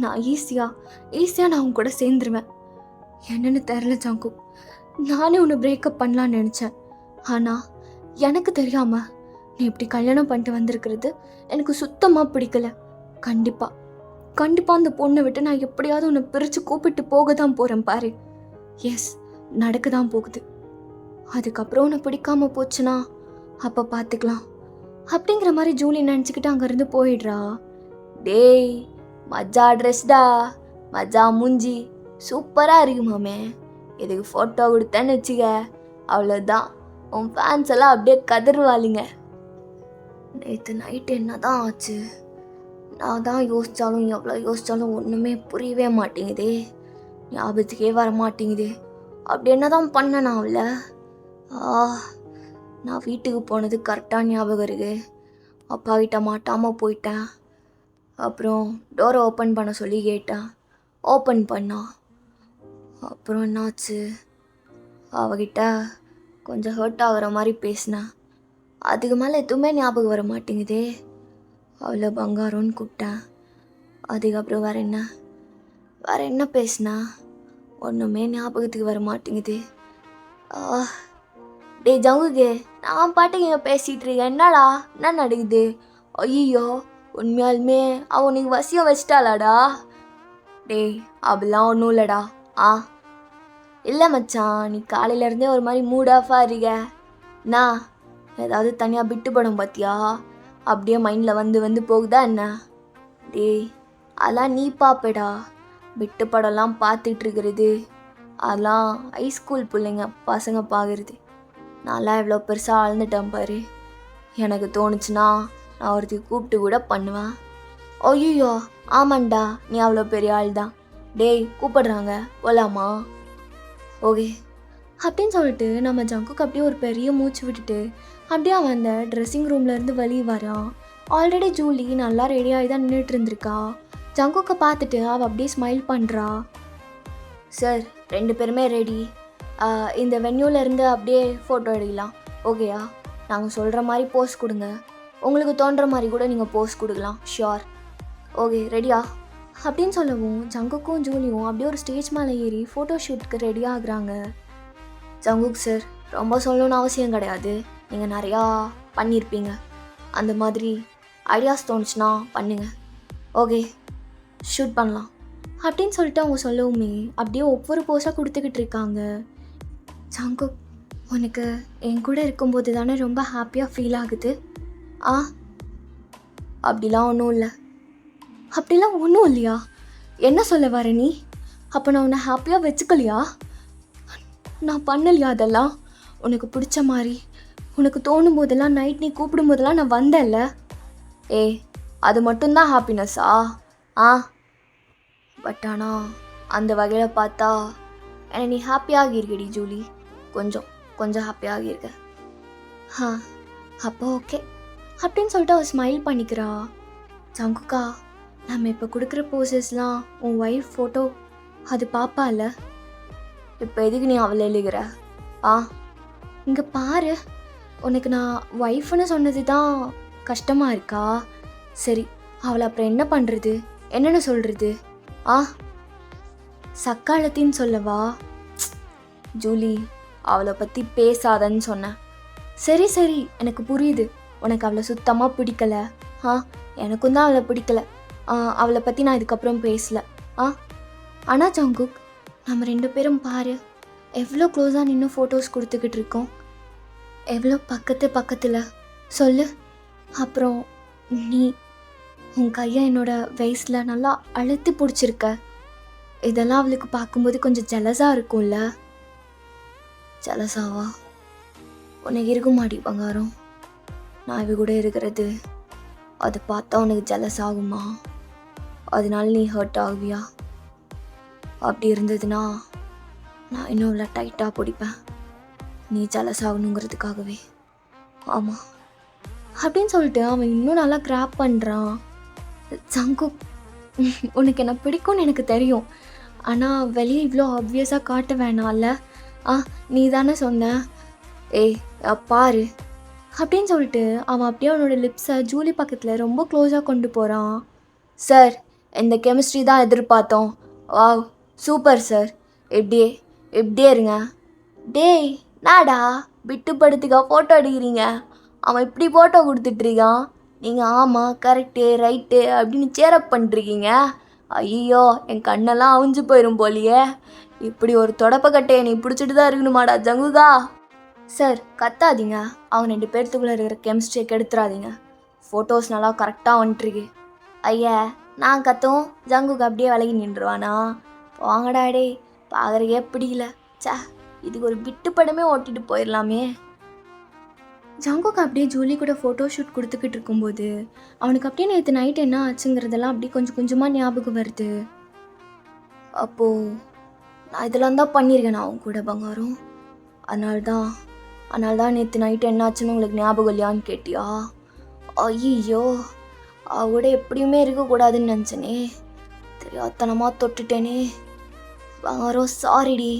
நான் ஈஸியாக நான் உன் கூட சேர்ந்துருவேன். என்னன்னு தெரில ஜங்குக், நானே உன்னை பிரேக்கப் பண்ணலான்னு நினச்சேன். ஆனால் எனக்கு தெரியாம நீ இப்படி கல்யாணம் பண்ணிட்டு வந்திருக்கிறது எனக்கு சுத்தமாக பிடிக்கல. கண்டிப்பாக அந்த பொண்ணை விட்டு நான் எப்படியாவது உன்னை பிரித்து கூப்பிட்டு போக தான் போகிறேன் பாரு. எஸ், நடக்க தான் போகுது. அதுக்கப்புறம் உன்னை பிடிக்காம போச்சுன்னா அப்போ பார்த்துக்கலாம் அப்படிங்கிற மாதிரி ஜூலி நினச்சிக்கிட்டு அங்கேருந்து போயிடுறா. டேய் மஜா ட்ரெஸ்டா, மஜா மூஞ்சி சூப்பராக இருக்கு மாமே. இதுக்கு ஃபோட்டோ கொடுத்தேன்னு வச்சுக்க, அவ்வளோதான், உன் ஃபேன்ஸ் எல்லாம் அப்படியே கதறுவாளிங்க. நேற்று நைட்டு என்ன தான் ஆச்சு? நான் தான் யோசித்தாலும் எவ்வளோ யோசித்தாலும் ஒன்றுமே புரியவே மாட்டேங்குதே, ஞாபகத்துக்கே வர மாட்டேங்குது. அப்படி என்ன தான் பண்ணேன் நான் அவளை? நான் வீட்டுக்கு போனது கரெக்டாக ஞாபகம் இருக்கு. அப்பா கிட்ட மாட்டாமல் போயிட்டேன். அப்புறம் டோரை ஓப்பன் பண்ண சொல்லி கேட்டேன், ஓப்பன் பண்ணா. அப்புறம் என்னாச்சு, அவகிட்ட கொஞ்சம் ஹர்ட் ஆகிற மாதிரி பேசினேன். அதுக்கு மேலே எதுவுமே ஞாபகம் வர மாட்டேங்குதே. அவளை பங்காரம்னு கூப்பிட்டேன். அதுக்கப்புறம் வேற என்ன பேசினா ஒன்றுமே ஞாபகத்துக்கு வர மாட்டேங்குது. டே ஜங்குக்கு, நான் பாட்டுக்கு இங்கே பேசிகிட்டு இருக்கேன், என்னடா என்ன நடக்குது? ஐயோ, உண்மையாலுமே அவன் உனக்கு வசியம் வச்சிட்டாளாடா? டேய் அப்படிலாம் ஒன்றும் இல்லைடா. இல்லை மச்சான், நீ காலையிலேருந்தே ஒரு மாதிரி மூட் ஆஃபாக இருக்க. நான் ஏதாவது தனியாக பிட்டு படம் பார்த்தியா? அப்படியே மைண்டில் வந்து போகுதா என்ன? டேய் அதெல்லாம் நீ பார்ப்படா, பிட்டு படம்லாம் பார்த்துட்ருக்கிறது அதெல்லாம் ஹைஸ்கூல் பிள்ளைங்க பசங்க பார்க்குறது. நான்லாம் எவ்வளோ பெருசாக ஆழ்ந்துட்டேன் பாரு. எனக்கு தோணுச்சுன்னா நான் ஒருத்தர் கூப்பிட்டு கூட பண்ணுவேன். ஐயோ ஆமாண்டா, நீ அவ்வளோ பெரிய ஆள் தான். டேய் கூப்பிடுறாங்க, போகலாமா? ஓகே அப்படின்னு சொல்லிட்டு நம்ம ஜங்குக்கு அப்படியே ஒரு பெரிய மூச்சு விட்டுட்டு அப்படியே அவன் அந்த ட்ரெஸ்ஸிங் ரூம்லேருந்து வெளியே வரான். ஆல்ரெடி ஜூலி நல்லா ரெடியாகி தான் நின்றுட்டு இருந்திருக்கா. ஜங்குக்கை பார்த்துட்டு அவள் அப்படியே ஸ்மைல் பண்ணுறா. சார், 2 பேருமே ரெடி. இந்த வென்யூலேருந்து அப்படியே ஃபோட்டோ எடுக்கலாம், ஓகேயா? நாங்கள் சொல்கிற மாதிரி போஸ் கொடுங்க, உங்களுக்கு தோன்ற மாதிரி கூட நீங்கள் போஸ் கொடுக்கலாம். ஷியோர், ஓகே, ரெடியா அப்படின்னு சொல்லவும் ஜங்குக்கும் ஜூலியும் அப்படியே ஒரு ஸ்டேஜ் மேலே ஏறி ஃபோட்டோ ஷூட்டுக்கு ரெடி ஆகுறாங்க. ஜங்குக் சார், ரொம்ப சொல்லணும்னு அவசியம் கிடையாது, நீங்கள் நிறையா பண்ணியிருப்பீங்க, அந்த மாதிரி ஐடியாஸ் தோணுச்சுன்னா பண்ணுங்கள், ஓகே ஷூட் பண்ணலாம் அப்படின்னு சொல்லிட்டு அவங்க சொல்லவுமே அப்படியே ஒவ்வொரு போஸாக கொடுத்துக்கிட்டு இருக்காங்க. ஜங்குக், உனக்கு என் கூட இருக்கும்போது தானே ரொம்ப ஹாப்பியாக ஃபீல் ஆகுது? அப்படிலாம் ஒன்றும் இல்லை. அப்படிலாம் ஒன்றும் இல்லையா? என்ன சொல்ல வர நீ? அப்போ நான் உன்னை ஹாப்பியாக வச்சுக்கலையா? நான் பண்ணலையா அதெல்லாம்? உனக்கு பிடிச்ச மாதிரி உனக்கு தோணும் போதெல்லாம் நைட் நீ கூப்பிடும் போதெல்லாம் நான் வந்தேன்ல. அது மட்டும்தான் ஹாப்பினஸ்ஸா? பட் ஆனால் அந்த வகையில் பார்த்தா என்னை நீ ஹாப்பியாக இருக்கடி ஜூலி. கொஞ்சம் கொஞ்சம் ஹாப்பியாக இருக்க. ஆ அப்போ ஓகே அப்படின்னு சொல்லிட்டு அவள் ஸ்மைல் பண்ணிக்கிறா. ஜங்குக்கா, நம்ம இப்போ கொடுக்குற போசஸ்லாம் உன் ஒய்ஃப் ஃபோட்டோ அது பாப்பால. இப்போ எதுக்கு நீ அவளை எழுகிற? இங்கே பாரு, உனக்கு நான் ஒய்ஃப்னு சொன்னது தான் கஷ்டமாக இருக்கா? சரி, அவளை அப்புறம் என்ன பண்ணுறது, என்னென்னு சொல்கிறது? சக்காலத்தின்னு சொல்லவா? ஜூலி, அவளை பற்றி பேசாதன்னு சொன்னேன். சரி சரி, எனக்கு புரியுது, உனக்கு அவளை சுத்தமாக பிடிக்கல. எனக்கும் தான் அவளை பிடிக்கல. அவளை பற்றி நான் இதுக்கப்புறம் பேசல. ஆனால் ஜங்குக், நம்ம 2 பேரும் பாரு, எவ்வளோ க்ளோஸாக நின்று ஃபோட்டோஸ் கொடுத்துக்கிட்டு இருக்கோம். எவ்வளோ பக்கத்தில் சொல்லு. அப்புறம் நீ உன் கையை என்னோட வயசில் நல்லா அழுத்தி பிடிச்சிருக்க. இதெல்லாம் அவளுக்கு பார்க்கும்போது கொஞ்சம் ஜெலஸாக இருக்கும்ல? ஜெலஸாவா? உனக்கு இருக்க மாட்டி பங்காரம்? நான் இவ கூட இருக்கிறது அதை பார்த்தா உனக்கு ஜெலஸ் ஆகுமா? அதனால நீ ஹர்ட் ஆகுவியா? அப்படி இருந்ததுன்னா நான் இன்னும் இவ்வளோ டைட்டாக பிடிப்பேன், நீ ஜெலஸ் ஆகணுங்கிறதுக்காகவே. ஆமாம் அப்படின்னு சொல்லிட்டு அவன் இன்னும் நல்லா கிராப் பண்ணுறான். ஜங்குக், உனக்கு என்ன பிடிக்கும்னு எனக்கு தெரியும், ஆனால் வெளியே இவ்வளோ ஆப்வியஸாக காட்ட வேணாம்ல. நீ தானே சொன்ன. ஏய் பாரு அப்படின்னு சொல்லிட்டு அவன் அப்படியே அவனோட லிப்ஸை ஜூலி பக்கத்தில் ரொம்ப க்ளோஸாக கொண்டு போகிறான். சார், இந்த கெமிஸ்ட்ரி தான் எதிர்பார்த்தோம். Wow, super sir. எப்படியே இருங்க. டேய் நாடா விட்டு படுத்துக்கா ஃபோட்டோ எடுக்கிறீங்க? அவன் இப்படி ஃபோட்டோ கொடுத்துட்ருக்கான், நீங்கள் ஆமாம் கரெக்டு ரைட்டு அப்படின்னு சேரப் பண்ணிருக்கீங்க. ஐயோ, என் கண்ணெல்லாம் அவிஞ்சு போயிடும் போலியே. இப்படி ஒரு தொடப்பக்கட்டையை நீ பிடிச்சிட்டு தான் இருக்கணுமாடா ஜங்குகா? சார் கத்தாதீங்க, அவங்க 2 பேர்த்துக்குள்ளே இருக்கிற கெமிஸ்ட்ரியை கெடுத்துறாதீங்க. ஃபோட்டோஸ் நல்லா கரெக்டாக வந்துட்டுருக்கு. ஐயா, நான் கத்தவும் ஜங்குக்கு அப்படியே விலகி நின்றுவானா? வாங்கடா டே, பார்க்குறக்கே பிடிக்கல. இதுக்கு ஒரு விட்டு படமே ஓட்டிட்டு போயிடலாமே. ஜங்குக்கு அப்படியே ஜூலி கூட ஃபோட்டோ ஷூட் கொடுத்துக்கிட்டு இருக்கும்போது அவனுக்கு அப்படியே நேற்று நைட் என்ன ஆச்சுங்கிறதெல்லாம் அப்படியே கொஞ்சம் கொஞ்சமாக ஞாபகம் வருது. அப்போது நான் இதெல்லாம் தான் பண்ணியிருக்கேன் நான் அவங்க கூட பங்காரம். அதனால தான் நேற்று நைட்டு என்ன ஆச்சுன்னு உங்களுக்கு ஞாபகம் இல்லையான்னு கேட்டியா? ஐயோ, அவட எப்படியுமே இருக்கக்கூடாதுன்னு நினச்சனே, தெரியாதனமாக தொட்டுட்டேனே பங்காரம், சாரிடி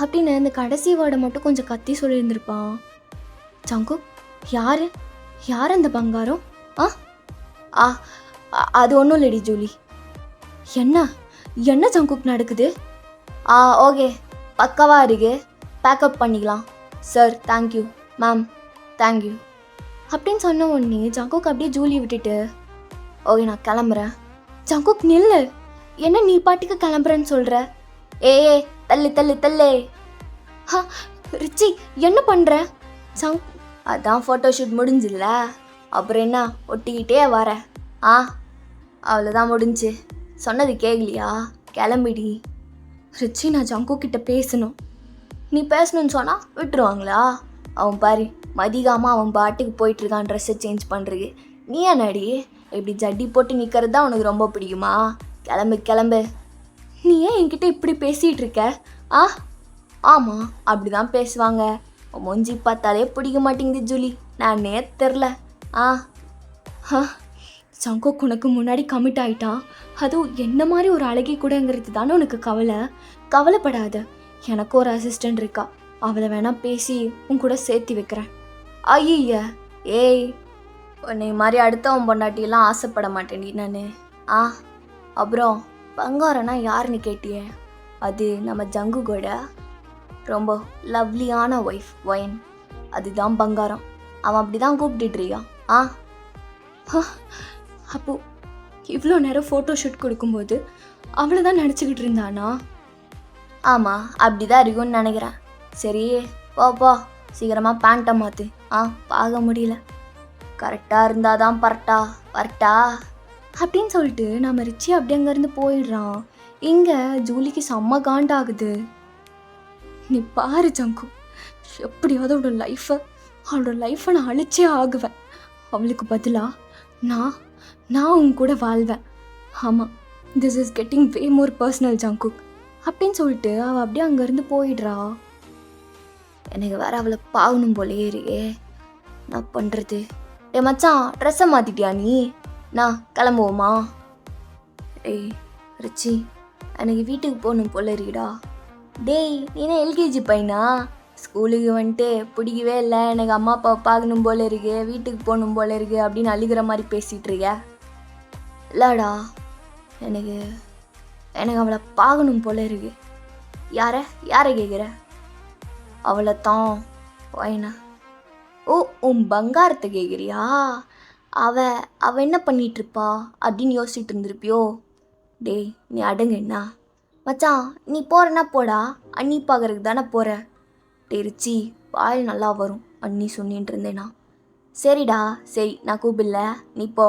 அப்படின்னு இந்த கடைசி வேர்டை மட்டும் கொஞ்சம் கத்தி சொல்லியிருந்திருப்பான். ஜங்குக், யார் அந்த பங்காரம்? அது ஒன்றும் இல்லடி ஜூலி. என்ன ஜங்குக் நடக்குது? ஓகே, பக்காவாக இருக்கு, பேக்கப் பண்ணிக்கலாம். சார் தேங்க்யூ, மேம் தேங்க்யூ அப்படின்னு சொன்ன உடனே ஜங்குக் அப்படியே ஜூலி விட்டுட்டு, ஓகே நான் கிளம்புறேன். ஜங்குக் நில்லு, என்ன நீ பாட்டுக்கு கிளம்புறேன்னு சொல்கிற? ஏ தள்ளு. ரிச்சி என்ன பண்ணுற? அதான் ஃபோட்டோ ஷூட் முடிஞ்சில்ல, அப்புறம் என்ன ஒட்டிக்கிட்டே வரேன். அவ்வளோதான் முடிஞ்சு. சொன்னது கேட்கலையா? கிளம்பிடி. ரிச்சி, நான் ஜங்கு கிட்ட பேசணும். நீ பேசணுன்னு சொன்னால் விட்டுருவாங்களா? அவன் பாரு, மதிக்காமல் அவன் பாட்டுக்கு போயிட்டுருக்கான் ட்ரெஸ்ஸை சேஞ்ச் பண்ணுறதுக்கு. நீ என்னடி இப்படி ஜட்டி போட்டு நிற்கிறது தான் உனக்கு ரொம்ப பிடிக்குமா? கிளம்பு. நீ ஏன் என்கிட்ட இப்படி பேசிகிட்டு இருக்க? ஆமாம், அப்படி தான் பேசுவாங்க. மொஞ்சி பார்த்தாலே பிடிக்க மாட்டேங்குது ஜூலி, நானே தெரில. ஜங்குக் உனக்கு முன்னாடி கமிட் ஆகிட்டான், அதுவும் என்ன மாதிரி ஒரு அழகி கூடங்கிறது தானே உனக்கு கவலைப்படாத. எனக்கு ஒரு அசிஸ்டண்ட் இருக்கா, அவளை வேணா பேசி உன் கூட சேர்த்து வைக்கிறேன். ஐய, ஏய், உன்னை மாதிரி அடுத்தவன் பொண்டாட்டியெல்லாம் ஆசைப்பட மாட்டேன்டி நான். அப்புறம் பங்காரனா யாருன்னு கேட்டியே? அது நம்ம ஜங்குகோட ரொம்ப லவ்லியான ஒய்ஃப் ஒயன், அதுதான் பங்காரம். அவன் அப்படி தான் கூப்பிட்டுட்ருக்கான். அப்போது இவ்வளோ நேரம் ஃபோட்டோ ஷூட் கொடுக்கும்போது அவளை தான் நினச்சிக்கிட்டு இருந்தானா? ஆமாம், அப்படி தான் இருக்கும்னு நினைக்கிறேன். சரி போ, சீக்கிரமாக பேண்ட்டை மாற்று. பார்க்க முடியல. கரெக்டாக இருந்தால் தான் வரட்டா அப்படின்னு சொல்லிட்டு நம்ம ரிச்சி அப்படி அங்கேருந்து போயிடுறான். இங்கே ஜூலிக்கு செம்ம காண்டாகுது. நீ பாரு ஜங்கு, எப்படியாவது அவளோட லைஃப்பை நான் அழிச்சே ஆகுவேன். அவளுக்கு பதிலாக நான் உன் கூட வாழ்வேன். ஆமாம், this is getting way more personal Jungkook அப்படின்னு சொல்லிட்டு அவள் அப்படியே அங்கேருந்து போயிடுறா. எனக்கு வேற அவளை பார்க்கணும் போலே இருக்கே, நான் பண்ணுறது. மச்சான் ட்ரெஸ்ஸை மாற்றிட்டியா நீ? நான் கிளம்புவோமா? ஏய் ரிச்சி, எனக்கு வீட்டுக்கு போகணும் போல இருக்குடா. டேய் நீனா எல்கேஜி பையனா? ஸ்கூலுக்கு வந்துட்டு பிடிக்கவே இல்லை, எனக்கு அம்மா அப்பா பார்க்கணும் போல இருக்கு, வீட்டுக்கு போகணும் போல இருக்கு அப்படின்னு அழுகிற மாதிரி பேசிகிட்டு இருக்க. இல்லைடா, எனக்கு அவளை பார்க்கணும் போல இருக்கு. யாரை கேட்குற? அவளை தான். வாயினா? ஓ, உன் பங்காரத்தை கேட்குறியா? அவ என்ன பண்ணிகிட்ருப்பா அப்படின்னு யோசிச்சுட்டு இருந்திருப்பியோ. டேய் நீ அடங்கு. என்ன மச்சான், நீ போகிறன்னா போடா, அண்ணி பார்க்கறதுக்கு தானே போகிற. டெரிச்சி வாயில் நல்லா வரும் அண்ணி சொன்னின்ட்டு இருந்தேனா. சரிடா சரி, நான் கூப்பிடல, நீ போ.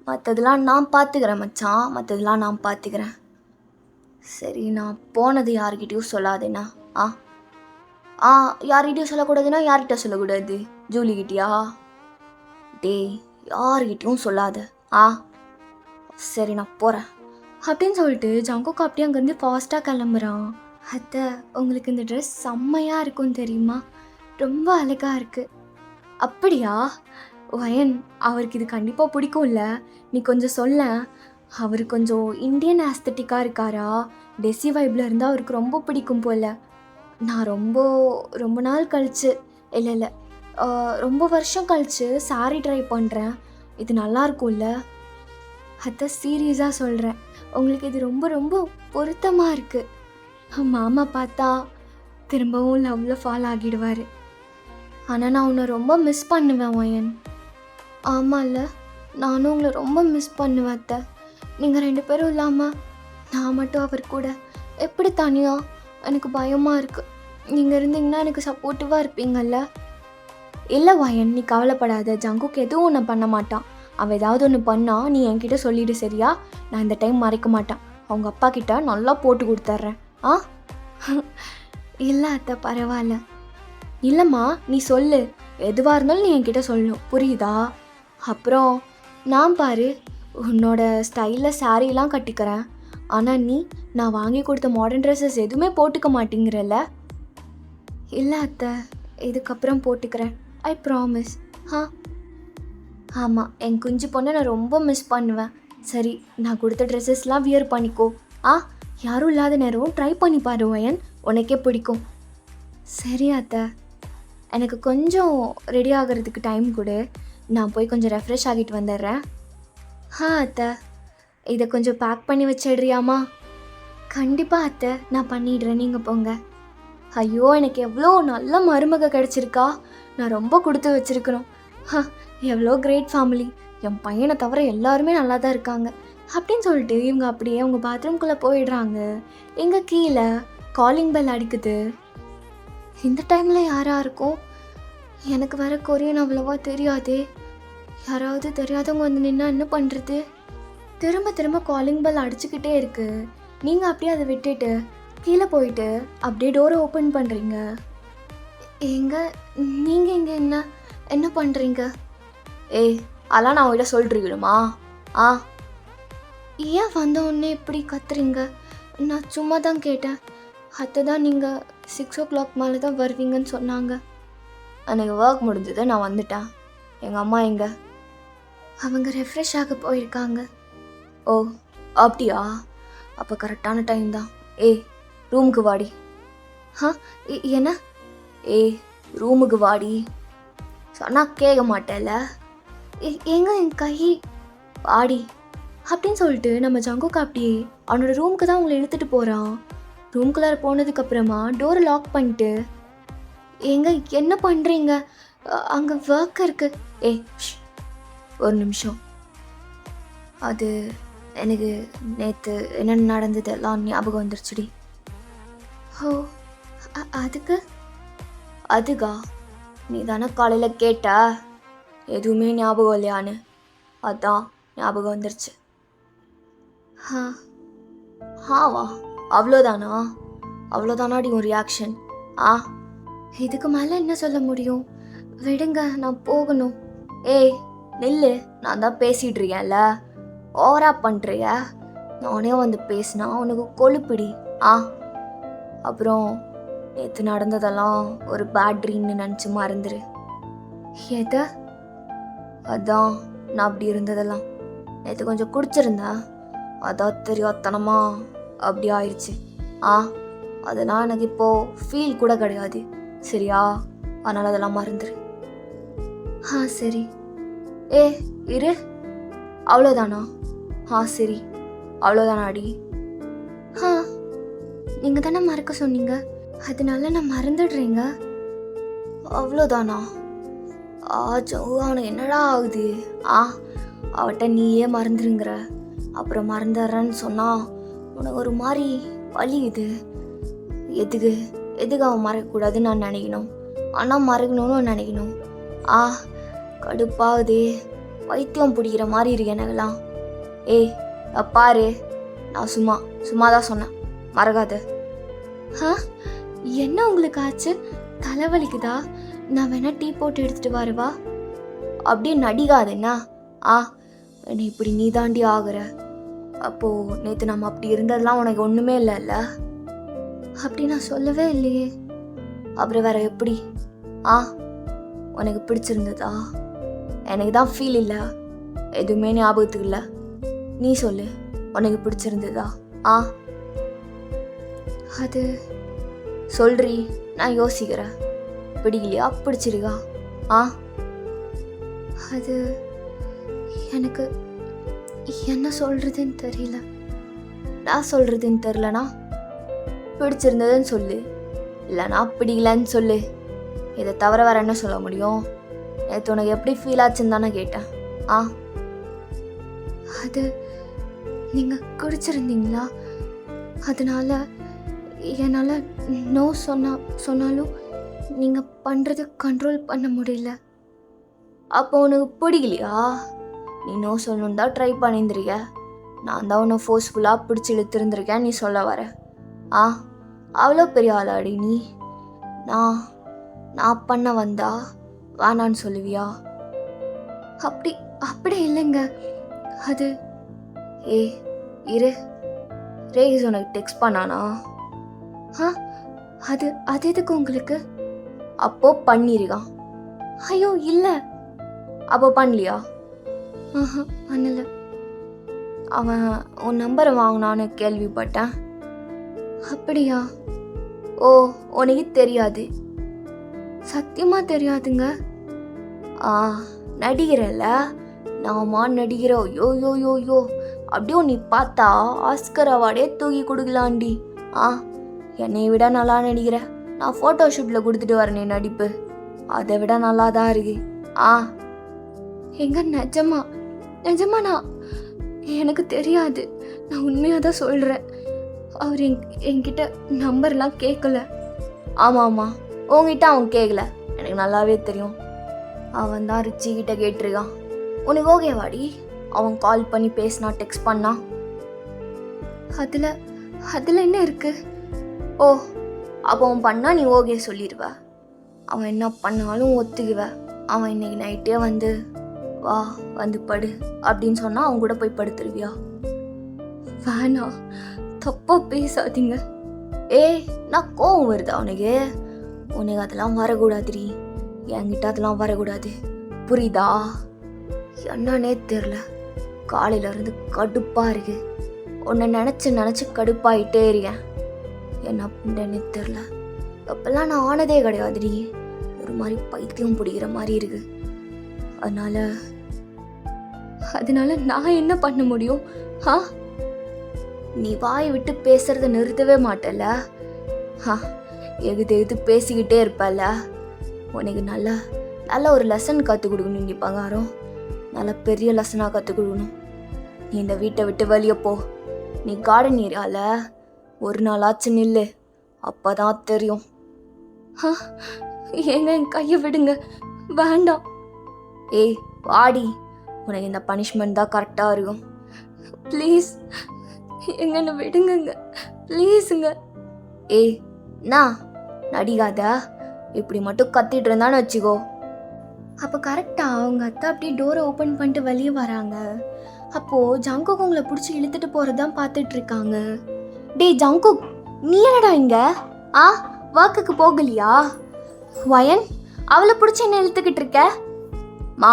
மற்றதெல்லாம் நான் பார்த்துக்கிறேன் மச்சான், மற்றதெல்லாம் நான் பார்த்துக்கிறேன். சரி, நான் போனது யார்கிட்டையும் சொல்லாதேண்ணா. யார்கிட்டையும் சொல்லக்கூடாதுன்னா யார்கிட்ட சொல்லக்கூடாது? ஜூலிக்கிட்டியா? டேய் யார்கிட்டையும் சொல்லாத. சரி நான் போகிறேன் அப்படின்னு சொல்லிட்டு ஜங்குக்கு அப்படியே அங்கேருந்து ஃபாஸ்ட்டாக கிளம்புறான். அத்தை, உங்களுக்கு இந்த ட்ரெஸ் செம்மையாக இருக்கும் தெரியுமா, ரொம்ப அழகாக இருக்குது. அப்படியா வயன், அவருக்கு இது கண்டிப்பாக பிடிக்கும்ல, நீ கொஞ்சம் சொல்ல. அவர் கொஞ்சம் இந்தியன் ஆஸ்தட்டிக்காக இருக்காரா, டெசி வைப்பில் இருந்தால் அவருக்கு ரொம்ப பிடிக்கும் போல். நான் ரொம்ப நாள் கழிச்சு, இல்லை ரொம்ப வருஷம் கழிச்சு சாரி ட்ரை பண்ணுறேன். இது நல்லா இருக்கும்ல அத்தை, சீரியஸாக சொல்கிறேன், உங்களுக்கு இது ரொம்ப பொருத்தமாக இருக்குது. மாமா பார்த்தா திரும்பவும் லவ்வில் ஃபால் ஆகிடுவார். ஆனால் நான் உன்னை ரொம்ப மிஸ் பண்ணுவேன் வயன். ஆமாம்ல, நானும் உங்களை ரொம்ப மிஸ் பண்ணுவேன் அத்தை. நீங்கள் 2 பேரும் இல்லாமல் நான் மட்டும் அவர் கூட எப்படி தனியாக? எனக்கு பயமாக இருக்குது. நீங்கள் இருந்தீங்கன்னா எனக்கு சப்போர்ட்டிவாக இருப்பீங்கள்ல. இல்லை வயன், நீ கவலைப்படாத, ஜங்குக்கு எதுவும் ஒன்று பண்ண மாட்டான். அவன் ஏதாவது ஒன்று பண்ணால் நீ என்கிட்ட சொல்லிவிடு சரியா? நான் இந்த டைம் மறைக்க மாட்டேன். அவங்க அப்பா கிட்ட நல்லா போட்டு கொடுத்துட்றேன். இல்லை அத்தை, பரவாயில்ல. இல்லைம்மா, நீ சொல்லு, எதுவாக இருந்தாலும் நீ என்கிட்ட சொல்லணும், புரியுதா? அப்புறம் நான் பாரு, உன்னோட ஸ்டைலில் சாரீலாம் கட்டிக்கிறேன். ஆனால் நீ நான் வாங்கி கொடுத்த மாடர்ன் ட்ரெஸ்ஸஸ் எதுவுமே போட்டுக்க மாட்டேங்கிறல்ல? இல்லை அத்தை, இதுக்கப்புறம் போட்டுக்கிறேன், ஐ ப்ராமிஸ். ஆமாம், என் குஞ்சு பொண்ணை நான் ரொம்ப மிஸ் பண்ணுவேன். சரி, நான் கொடுத்த ட்ரெஸ்ஸஸ்லாம் வியர் பண்ணிக்கோ. யாரும் இல்லாத நேரம் ட்ரை பண்ணி பாரு வயன், உனக்கே பிடிக்கும். சரி அத்தை, எனக்கு கொஞ்சம் ரெடி ஆகிறதுக்கு டைம் கொடு, நான் போய் கொஞ்சம் ரெஃப்ரெஷ் ஆகிட்டு வந்துடுறேன். அத்தை, இதை கொஞ்சம் பேக் பண்ணி வச்சிடுறியாம்மா? கண்டிப்பாக அத்தை, நான் பண்ணிடுறேன், நீங்கள் போங்க. ஐயோ, எனக்கு எவ்வளோ நல்ல மருமக கிடச்சிருக்கா, நான் ரொம்ப கொடுத்து வச்சுருக்கணும். எவ்வளோ கிரேட் ஃபேமிலி, என் பையனை தவிர எல்லாருமே நல்லா தான் இருக்காங்க அப்படின்னு சொல்லிட்டு இவங்க அப்படியே அவங்க பாத்ரூம்குள்ளே போயிடுறாங்க. எங்கள் கீழே காலிங் பெல் அடிக்குது. இந்த டைமில் யாராக இருக்கும்? எனக்கு வேறு கொரியன் அவ்வளோவா தெரியாதே. யாராவது தெரியாதவங்க வந்து நின்னா என்ன பண்ணுறது? திரும்ப காலிங் பெல் அடிச்சுக்கிட்டே இருக்குது. நீங்கள் அப்படியே அதை விட்டுட்டு கீழே போயிட்டு அப்படியே டோரை ஓப்பன் பண்ணுறீங்க. நீங்கள் இங்கே என்ன பண்ணுறீங்க? அதெல்லாம் நான் உங்கள்கிட்ட சொல்லிட்டுருக்கணுமா? ஏன் வந்த உடனே இப்படி கத்துறீங்க? நான் சும்மா தான் கேட்டேன். அத்தை தான் நீங்கள் 6 o'clock மேலே தான் வருவீங்கன்னு சொன்னாங்க. எனக்கு ஒர்க் முடிஞ்சது, நான் வந்துட்டேன். எங்கள் அம்மா எங்க? அவங்க ரெஃப்ரெஷ் ஆக போயிருக்காங்க. ஓ அப்படியா? அப்போ கரெக்டான டைம் தான். ரூமுக்கு வாடி. என்ன? ரூமுக்கு வாடி சொன்னால் கேட்க மாட்டேல. எங்க என் கை? வாடி அப்படின்னு சொல்லிட்டு நம்ம ஜங்குக்கு அப்படியே அவனோட ரூமுக்கு தான் அவங்களை இழுத்துட்டு போகிறான். ரூம்குள்ளார போனதுக்கப்புறமா டோரை லாக் பண்ணிட்டு, என்ன பண்ணுறீங்க? அங்கே ஒர்க் இருக்குது. ஒரு நிமிஷம். அது எனக்கு நேற்று என்ன நடந்தது எல்லாம் ஞாபகம் வந்துருச்சுடி. ஓ அதுக்கா? நீ தானே காலையில் கேட்ட எதுவுமே ஞாபகம் இல்லையான்னு, அதான் ஞாபகம் வந்துருச்சு. வா, அவ்வளோதானாடி உன் ரியாக்ஷன்? இதுக்கு மேலே என்ன சொல்ல முடியும்? விடுங்க, நான் போகணும். நில்லு, நான் தான் பேசிகிட்டு இருக்கேன்ல. ஓவரா பண்ணுறிய. நானே வந்து பேசினா உனக்கு கொழுப்பிடி. அப்புறம் நேற்று நடந்ததெல்லாம் ஒரு பேட் ட்ரீம்னு நினச்சி மறந்துரு. எதை? அதான் நான் அப்படி இருந்ததெல்லாம் நேற்று கொஞ்சம் குடிச்சிருந்தேன், அதான் தெரியாதனமா அப்படி ஆயிடுச்சு. அதெல்லாம் எனக்கு இப்போது ஃபீல் கூட கிடையாது, சரியா? அதனால் அதெல்லாம் மறந்துரு. சரி. இரு, அவ்வளோதானா? சரி, அவ்வளோதானாடி? நீங்கள் தானே மறக்க சொன்னீங்க, அதனால நான் மறந்துடுறீங்க. அவ்வளோதானா? அவனுக்கு என்னடா ஆகுது? அவட்ட நீயே மறந்துருங்கிற, அப்புறம் மறந்துடுறேன்னு சொன்னால் உனக்கு ஒரு மாதிரி வலியுது. எதுக்கு அவன் மறக்கக்கூடாதுன்னு நான் நினைக்கணும், ஆனால் மறக்கணும்னு நினைக்கணும். கடுப்பாகுதே, வைத்தியம் பிடிக்கிற மாதிரி இருக்கு எனக்கெல்லாம். பாரு, நான் சும்மா தான் சொன்னேன், மறக்காத. என்ன உங்களுக்கு ஆச்சு? தலைவலிக்குதா? நான் வேணா டீ போட்டு எடுத்துட்டு வரவா? அப்படியே நடிக்காதுன்னா. நீ இப்படி நீ தாண்டி ஆகுற. அப்போது நேற்று நம்ம அப்படி இருந்ததெல்லாம் உனக்கு ஒன்றுமே இல்லைல்ல? அப்படி நான் சொல்லவே இல்லையே. அப்புறம் வேற எப்படி? உனக்கு பிடிச்சிருந்ததா? எனக்கு தான் ஃபீல் இல்லை, எதுவுமே ஞாபகத்துக்கு இல்லை. நீ சொல்லு, உனக்கு பிடிச்சிருந்ததா? அது சொல்றி, நான் யோசிக்கிறேன். பிடிக்கலையா பிடிச்சிருக்கா? அது எனக்கு என்ன சொல்றதுன்னு தெரியல. நான் சொல்றதுன்னு தெரிலனா பிடிச்சிருந்ததுன்னு சொல்லு, இல்லைனா பிடிக்கலன்னு சொல்லு. இதை தவிர வேற என்ன சொல்ல முடியும்? நேற்று உனக்கு எப்படி ஃபீல் ஆச்சுன்னு தானே கேட்டேன். அது நீங்கள் குடிச்சிருந்தீங்களா? அதனால என்னால் நோ சொன்னாலும் நீங்கள் பண்ணுறது கண்ட்ரோல் பண்ண முடியல. அப்போ உனக்கு பிடிக்கலையா? நீ நோ சொல்லணுன்னு தான் ட்ரை பண்ணியிருந்திருக்க, நான் தான் உன்னை ஃபோர்ஸ்ஃபுல்லாக பிடிச்சி இழுத்துருந்துருக்கேன் நீ சொல்ல வர. அவ்வளோ பெரிய ஆளாடி நீ? நான் பண்ண வந்தா வேணான்னு சொல்லுவியா? அப்படி இல்லைங்க. அது இரு, ரேகிஸ் உனக்கு டெக்ஸ்ட் பண்ணானா? அது எதுக்கு உங்களுக்கு? அப்போ பண்ணிருக்கான். ஐயோ இல்லை. அப்போ பண்ணலையா? பண்ணல. அவன் உன் நம்பரை வாங்கினான்னு கேள்விப்பட்டேன். அப்படியா? உனக்கு தெரியாது? சத்தியமா தெரியாதுங்க. நடிக்கிறல்ல, நாமா நடிக்கிற. யோ அப்படியே நீ பார்த்தா ஆஸ்கர் அவார்டே தூக்கி கொடுக்கலாண்டி. என்னை விட நல்லா நடிக்கிற. நான் ஃபோட்டோ ஷூட்டில் கொடுத்துட்டு வரனே நடிப்பு, அதை விட நல்லா தான் இருக்கு. எங்க நிஜமா நான் எனக்கு தெரியாது, நான் உண்மையாக தான் சொல்கிறேன். அவர் என்கிட்ட நம்பர்லாம் கேட்கல. ஆமாம், உங்ககிட்ட அவன் கேட்கல, எனக்கு நல்லாவே தெரியும். அவன் தான் ரிச்சி கிட்ட கேட்டிருக்கான். உனக்கு ஓகேவாடி? அவன் கால் பண்ணி பேசினா, டெக்ஸ்ட் பண்ணா. அதில் என்ன இருக்கு? அப்போ அவன் பண்ணா நீ ஓகே சொல்லிடுவ. அவன் என்ன பண்ணாலும் ஒத்துக்குவ. அவன் இன்னைக்கு நைட்டே வந்து வா வந்து படு அப்படின்னு சொன்னா அவன் கூட போய் படுத்துருவியா? வேணா, தப்பா பேசாதீங்க. நான் கோவம் வருதா உனக்கு? உனக்கு அதெல்லாம் வரக்கூடாதுரி, என்கிட்ட அதெல்லாம் வரக்கூடாது, புரியுதா? என்னன்னே தெரில, காலையில இருந்து கடுப்பா இருக்கு. உன்னை நினச்சி கடுப்பாயிட்டே இருக்கேன். என்ன பண்ணுறேன்னு தெரில. அப்பெல்லாம் நான் ஆனதே கிடையாதுடி. ஒரு மாதிரி பைத்தியம் பிடிக்கிற மாதிரி இருக்கு. அதனால நான் என்ன பண்ண முடியும்? நீ வாய் விட்டு பேசுறத நிறுத்தவே மாட்டல. எகுது பேசிக்கிட்டே இருப்பல. உனக்கு நல்ல ஒரு லெசன் கற்றுக் கொடுக்கணும். நீ பங்காரம் நல்ல பெரிய லெசனாக கற்றுக் கொடுக்கணும். நீ இந்த வீட்டை விட்டு வெளியே போ. நீ கார்டன் ஏரியால ஒரு நாளாச்சு நில்லு, அப்பதான் தெரியும். ஏங்க என் கையை விடுங்க, வேண்டாம். வாடி, உனக்கு இந்த பனிஷ்மெண்ட் தான் கரெக்டாக இருக்கும். ப்ளீஸ் எங்கன்னு விடுங்க, ப்ளீஸுங்க. நான் நடிக்காத, இப்படி மட்டும் கத்திட்டு இருந்தான்னு வச்சுக்கோ. அப்போ கரெக்டாக அவங்க அத்தை அப்படியே டோரை ஓப்பன் பண்ணிட்டு வெளியே வராங்க. அப்போது ஜங்குக் உங்களை பிடிச்சி இழுத்துட்டு போகிறது தான் பார்த்துட்டு இருக்காங்க. டேய் ஜங்குக், நீ என்னடா இங்க? ஆ, வாக்குக்கு போகலையா? வயன், அவளை பிடிச்சி என்ன இழுத்துக்கிட்டு இருக்க? மா,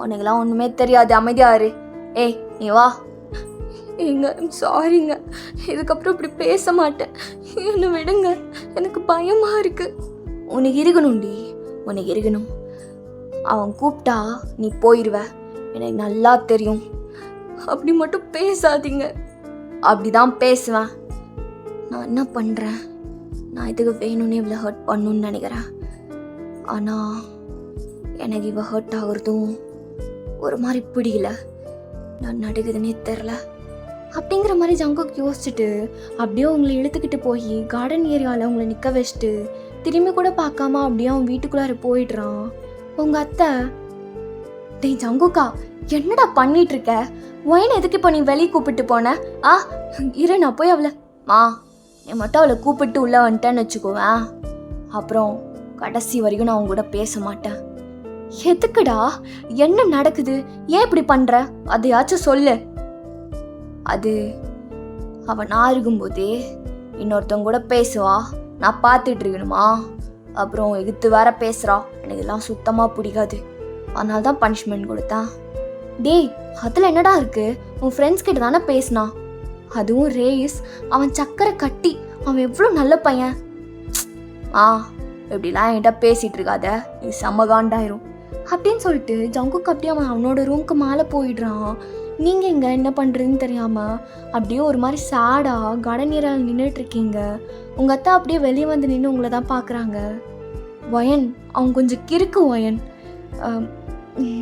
உனக்கெல்லாம் ஒன்றுமே தெரியாது, அமைதியாரு. ஏய் நீ வா. ஏங்க சாரிங்க, இதுக்கப்புறம் இப்படி பேச மாட்டேன், என்னை விடுங்க, எனக்கு பயமாக இருக்கு. உனக்கு இருக்கணும்டி, உனக்கு இருக்கணும். அவன் கூப்பிட்டா நீ போயிடுவ, எனக்கு நல்லா தெரியும். அப்படி மட்டும் பேசாதீங்க. அப்படிதான் பேசுவேன். நான் என்ன பண்ணுறேன்? நான் இதுக்கு வேணும்னே இவ்வளோ ஹர்ட் பண்ணணும்னு நினைக்கிறேன். ஆனால் எனக்கு இவ ஹர்ட் ஆகுறதும் ஒரு மாதிரி பிடிக்கல. நான் நடக்குதுன்னே தெரில அப்படிங்கிற மாதிரி ஜங்குக் யோசிச்சுட்டு அப்படியே உங்களை இழுத்துக்கிட்டு போய் கார்டன் ஏரியாவில் உங்களை நிற்க வச்சுட்டு திரும்பி கூட பார்க்காம அப்படியே அவன் வீட்டுக்குள்ளார போயிடுறான். உங்கள் அத்தை, டேய் ஜங்குக்கா, என்னடா பண்ணிட்டு இருக்க? ஒயன் எதுக்கு இப்போ நீ வெளியே கூப்பிட்டு போன? ஆ, இரு நான் போய் அவளை நீ மட்டும் அவளை கூப்பிட்டு உள்ளே வந்துட்டேன்னு வச்சுக்கோவேன், அப்புறம் கடைசி வரைக்கும் நான் அவங்க கூட பேச மாட்டேன். எதுக்குடா? என்ன நடக்குது? ஏன் இப்படி பண்ணுற? அதையாச்சும் சொல்லு. அது அவன் நான் இருக்கும்போதே இன்னொருத்தவங்க கூட பேசுவா, நான் பார்த்துட்டு இருக்கணுமா? அப்புறம் எகுத்து வேற பேசுகிறா, எனக்கு இதெல்லாம் சுத்தமாக பிடிக்காது. அதனால தான் பனிஷ்மெண்ட் கொடுத்தேன். டேய், அதில் என்னடா இருக்கு? உன் ஃப்ரெண்ட்ஸ் கிட்ட தானே பேசினான். அதுவும் ரேஸ், அவன் சக்கரை கட்டி, அவன் எவ்வளோ நல்ல பையன். இப்படிலாம் என்கிட்ட பேசிகிட்டு இருக்காத, இது செம்ம காண்டாயிரும் அப்படின்னு சொல்லிட்டு ஜங்குக்கு அப்படியே அவனோட ரூமுக்கு மேலே போயிடுறான். நீங்கள் இங்கே என்ன பண்ணுறதுன்னு தெரியாமல் அப்படியே ஒரு மாதிரி சேடாக கார்டன் ஏரியாவில் நின்றுட்டுருக்கீங்க. உங்கள் அத்தை அப்படியே வெளியே வந்து நின்று உங்களை தான் பார்க்குறாங்க. ஒயன், அவன் கொஞ்சம் கிறுக்கு ஒயன்,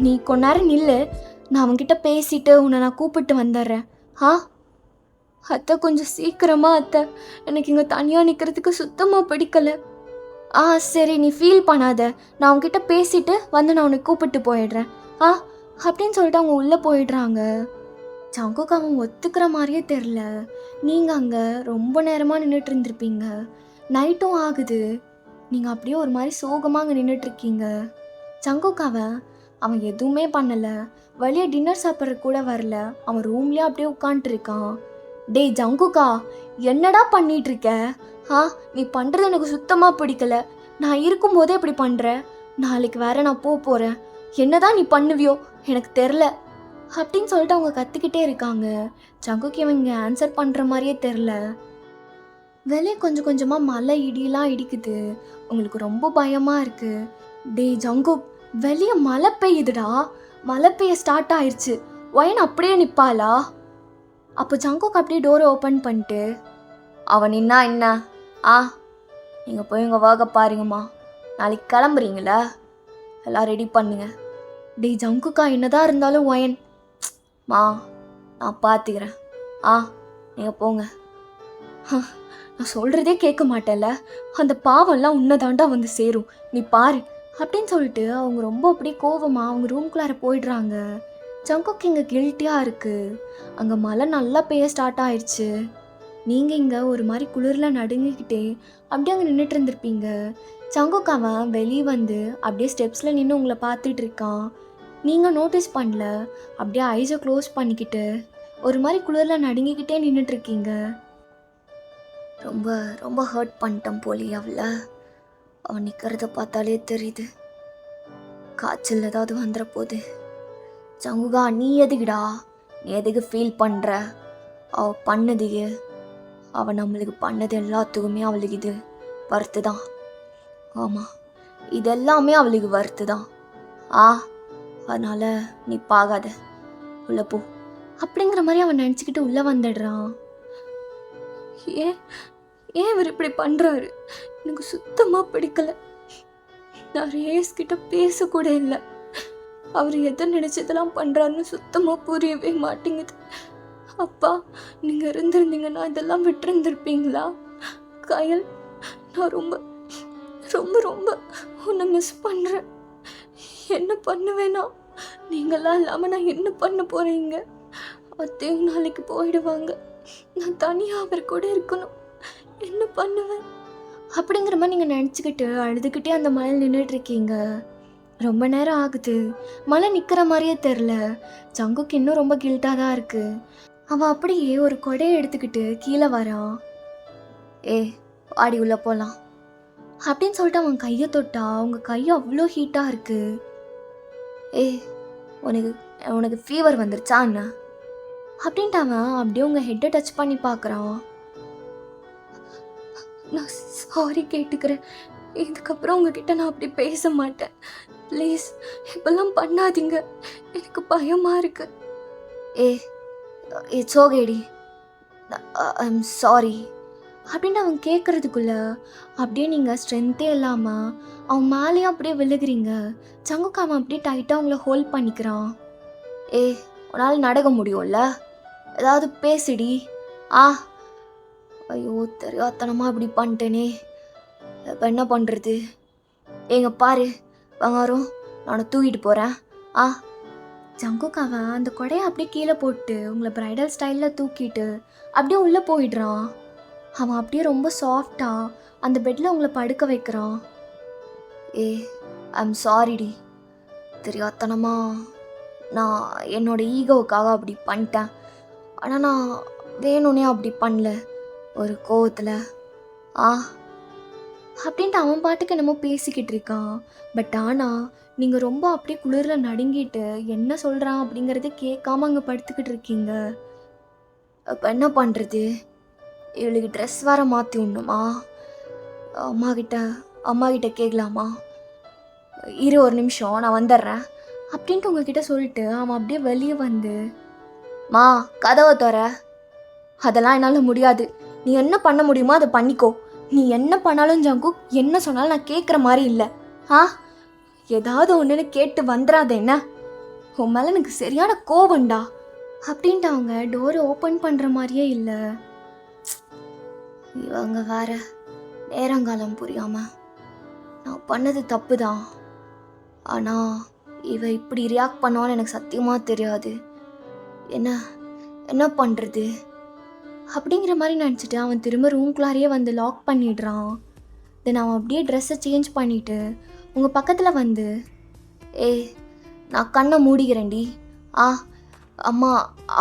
நீ கொஞ்ச நேரம் நில்லு, நான் அவன்கிட்ட பேசிட்டு உன்னை நான் கூப்பிட்டு வந்துடுறேன். அத்தை கொஞ்சம் சீக்கிரமாக அத்தை, எனக்கு இங்கே தனியாக நிற்கிறதுக்கு சுத்தமாக பிடிக்கலை. சரி நீ ஃபீல் பண்ணாத, நான் அவங்ககிட்ட பேசிட்டு வந்து நான் உனக்கு கூப்பிட்டு போயிடுறேன் அப்படின்னு சொல்லிட்டு அவங்க உள்ளே போயிடுறாங்க. ஜங்குக்கு அவன் ஒத்துக்கிற மாதிரியே தெரில. நீங்கள் அங்கே ரொம்ப நேரமாக நின்றுட்டு இருந்திருப்பீங்க, நைட்டும் ஆகுது, நீங்கள் அப்படியே ஒரு மாதிரி சோகமாக அங்கே நின்றுட்டுருக்கீங்க. ஜங்குக்கு அவன் எதுவுமே பண்ணலை, வெளியே டின்னர் சாப்பிட்ற கூட வரல, அவன் ரூம்லேயே அப்படியே உட்காந்துருக்கான். டேய் ஜங்குக்கா, என்னடா பண்ணிகிட்ருக்க? நீ பண்ணுறது எனக்கு சுத்தமாக பிடிக்கல. நான் இருக்கும்போதே இப்படி பண்ணுற, நாளைக்கு வேற நான் போகிறேன், என்னதான் நீ பண்ணுவியோ எனக்கு தெரில அப்படின்னு சொல்லிட்டு அவங்க கத்திக்கிட்டே இருக்காங்க. ஜங்குக்கு இவங்க ஆன்சர் பண்ணுற மாதிரியே தெரில. வெளியே கொஞ்சம் கொஞ்சமாக மழை இடியெல்லாம் இடிக்குது. உங்களுக்கு ரொம்ப பயமாக இருக்குது. டேய் ஜங்குக், வெளியே மழை பெய்யுதுடா, மழை பெய்ய ஸ்டார்ட் ஆயிடுச்சு. ஒயன் அப்படியே நிற்பாளா? அப்போ ஜங்குக் அப்படியே டோரை ஓப்பன் பண்ணிட்டு, அவன் நின்னா என்ன? நீங்கள் போய் உங்கள் ஒர்க்கை பாருங்கம்மா, நாளைக்கு கிளம்புறீங்களா? எல்லாம் ரெடி பண்ணுங்க. டேய் ஜங்குக்கா, என்னதான் இருந்தாலும் ஒயன், நான் பார்த்துக்கிறேன், நீங்கள் போங்க. நான் சொல்கிறதே கேட்க மாட்டேன்ல, அந்த பாவம்லாம் உன்னதாண்டா வந்து சேரும், நீ பாரு அப்படின்னு சொல்லிட்டு அவங்க ரொம்ப அப்படியே கோவமாக அவங்க ரூம்குள்ளார போயிடுறாங்க. ஜங்குக்கு இங்கே கில்ட்டியாக இருக்குது. அங்கே மழை நல்லா பெய்ய ஸ்டார்ட் ஆயிடுச்சு. நீங்கள் இங்கே ஒரு மாதிரி குளிரில் நடுங்கிக்கிட்டே அப்படியே அங்கே நின்றுட்டு இருந்திருப்பீங்க. ஜங்குக்கு அவன் வெளியே வந்து அப்படியே ஸ்டெப்ஸில் நின்று உங்களை பார்த்துட்டு இருக்கான். நீங்கள் நோட்டீஸ் பண்ணல, அப்படியே ஐஸை க்ளோஸ் பண்ணிக்கிட்டு ஒரு மாதிரி குளிரில் நடுங்கிக்கிட்டே நின்றுட்டுருக்கீங்க. ரொம்ப ரொம்ப ஹர்ட் பண்ணிட்டேன் போலி அவன் நிற்கிறத பார்த்தாலே தெரியுது. காய்ச்சல் ஏதாவது வந்துட போகுது. ஜங்குகா, நீ எதுக்குடா, நீ எதுக்கு ஃபீல் பண்ணுற? அவள் பண்ணதுக்கு, அவள் நம்மளுக்கு பண்ணது எல்லாத்துக்குமே அவளுக்கு இது வருத்து தான். ஆமாம், இதெல்லாமே அவளுக்கு வருத்து தான். அதனால் நீ பாகாத, உள்ளே போ அப்படிங்கிற மாதிரி அவன் நினச்சிக்கிட்டு உள்ளே வந்துடுறான். ஏன் இவர் இப்படி பண்ணுறாரு? எனக்கு சுத்தமாக பிடிக்கலை. நான் ரேஸ்கிட்ட பேசக்கூட இல்லை. அவர் எதை நினச்சதெல்லாம் பண்ணுறாருன்னு சுத்தமாக புரியவே மாட்டேங்குது. அப்பா, நீங்கள் இருந்திருந்தீங்கன்னா இதெல்லாம் விட்டுருந்துருப்பீங்களா? கயல், நான் ரொம்ப ரொம்ப ரொம்ப உன்னை மிஸ் பண்ணுறேன். என்ன பண்ணுவேனா? நீங்களாம் இல்லாமல் நான் என்ன பண்ண போகிறீங்க? அத்தையும் நாளைக்கு போயிடுவாங்க, நான் தனியாக அவர் கூட இருக்கணும், என்ன பண்ணுவேன் அப்படிங்கிற மாதிரி நீங்கள் நினச்சிக்கிட்டு அழுதுகிட்டே அந்த மலையில் நின்றுட்டுருக்கீங்க. ரொம்ப நேரம் ஆகுது. மழை நிற்கிற மாதிரியே தெரில. ஜங்குக்கு இன்னும் ரொம்ப கில்ட்டாக தான் இருக்கு. அவன் அப்படியே ஒரு கொடையை எடுத்துக்கிட்டு கீழே வரான். ஏ ஆடி உள்ளே போகலாம் அப்படின்னு சொல்லிட்டு அவன் கையை தொட்டா அவங்க கை அவ்வளோ ஹீட்டாக இருக்கு. ஏ உனக்கு உனக்கு ஃபீவர் வந்துருச்சா என்ன அப்படின்ட்டு அவன் அப்படியே உங்கள் ஹெட்டை டச் பண்ணி பார்க்குறான். நான் சாரி கேட்டுக்கிறேன். இதுக்கப்புறம் உங்ககிட்ட நான் அப்படி பேச மாட்டேன். ப்ளீஸ் இப்பெல்லாம் பண்ணாதீங்க. எனக்கு பயமாக இருக்கு. ஏ இட்ஸ் ஓகேடி, ஐம் சாரி அப்படின்னு அவன் கேட்குறதுக்குள்ள அப்படியே நீங்கள் ஸ்ட்ரென்த்தே இல்லாமல் அவன் மேலேயும் அப்படியே விழுகிறீங்க. சங்குக்கு அவன் அப்படியே டைட்டாக அவங்கள ஹோல்ட் பண்ணிக்கிறான். ஏ உன்னால் நடக்க முடியும்ல, ஏதாவது பேசிடி. ஐயோ தெரியாதனமாக இப்படி பண்ணிட்டேனே, இப்போ என்ன பண்ணுறது? ஏங்க பாரு பங்காரம், நான் தூக்கிட்டு போகிறேன். ஜங்குக்கு அவன் அந்த கொடையை அப்படியே கீழே போட்டு உங்களை ப்ரைடல் ஸ்டைலில் தூக்கிட்டு அப்படியே உள்ளே போயிடுறான். அவன் அப்படியே ரொம்ப சாஃப்டாக அந்த பெட்டில் உங்களை படுக்க வைக்கிறான். ஏ ஐம் சாரிடி, தெரியாதனமா நான் என்னோடய ஈகோவுக்காக அப்படி பண்ணிட்டேன். ஆனால் நான் வேணும்னே அப்படி பண்ணல, ஒரு கோவத்தில். அப்படின்ட்டு அவன் பாட்டுக்கு என்னமோ பேசிக்கிட்டு இருக்கான். பட் ஆனால் நீங்கள் ரொம்ப அப்படியே குளிரில் நடுங்கிட்டு என்ன சொல்கிறான் அப்படிங்கிறத கேட்காம அங்கே படுத்துக்கிட்டு இருக்கீங்க. அப்போ என்ன பண்ணுறது? இவளுக்கு ட்ரெஸ் வேறு மாற்றி விடணுமா? அம்மா கிட்ட கேட்கலாமா? இரு ஒரு நிமிஷம் நான் வந்துடுறேன் அப்படின்ட்டு உங்ககிட்ட சொல்லிட்டு அவன் அப்படியே வெளியே வந்து, மா கதவை தர. அதெல்லாம் என்னால் முடியாது. நீ என்ன பண்ண முடியுமோ அதை பண்ணிக்கோ. நீ என்ன பண்ணாலும் ஜங்கு, என்ன சொன்னாலும் நான் கேட்குற மாதிரி இல்லை. ஏதாவது ஒன்றுன்னு கேட்டு வந்துடாத என்ன. உன் மேலே எனக்கு சரியான கோவம்டா அப்படின்ட்டு அவங்க டோரை ஓப்பன் பண்ணுற மாதிரியே இல்லை. இவங்க வேற நேரங்காலம் புரியாமல் நான் பண்ணது தப்பு தான். ஆனால் இவ இப்படி ரியாக்ட் பண்ணுவான்னு எனக்கு சத்தியமாக தெரியாது. என்ன பண்ணுறது அப்படிங்கிற மாதிரி நினச்சிட்டு அவன் திரும்ப ரூம்குள்ளாரையே வந்து லாக் பண்ணிடுறான். தென் அவன் அப்படியே ட்ரெஸ்ஸை சேஞ்ச் பண்ணிவிட்டு உங்கள் பக்கத்தில் வந்து, நான் கண்ணை மூடிக்கிறேன்டி. அம்மா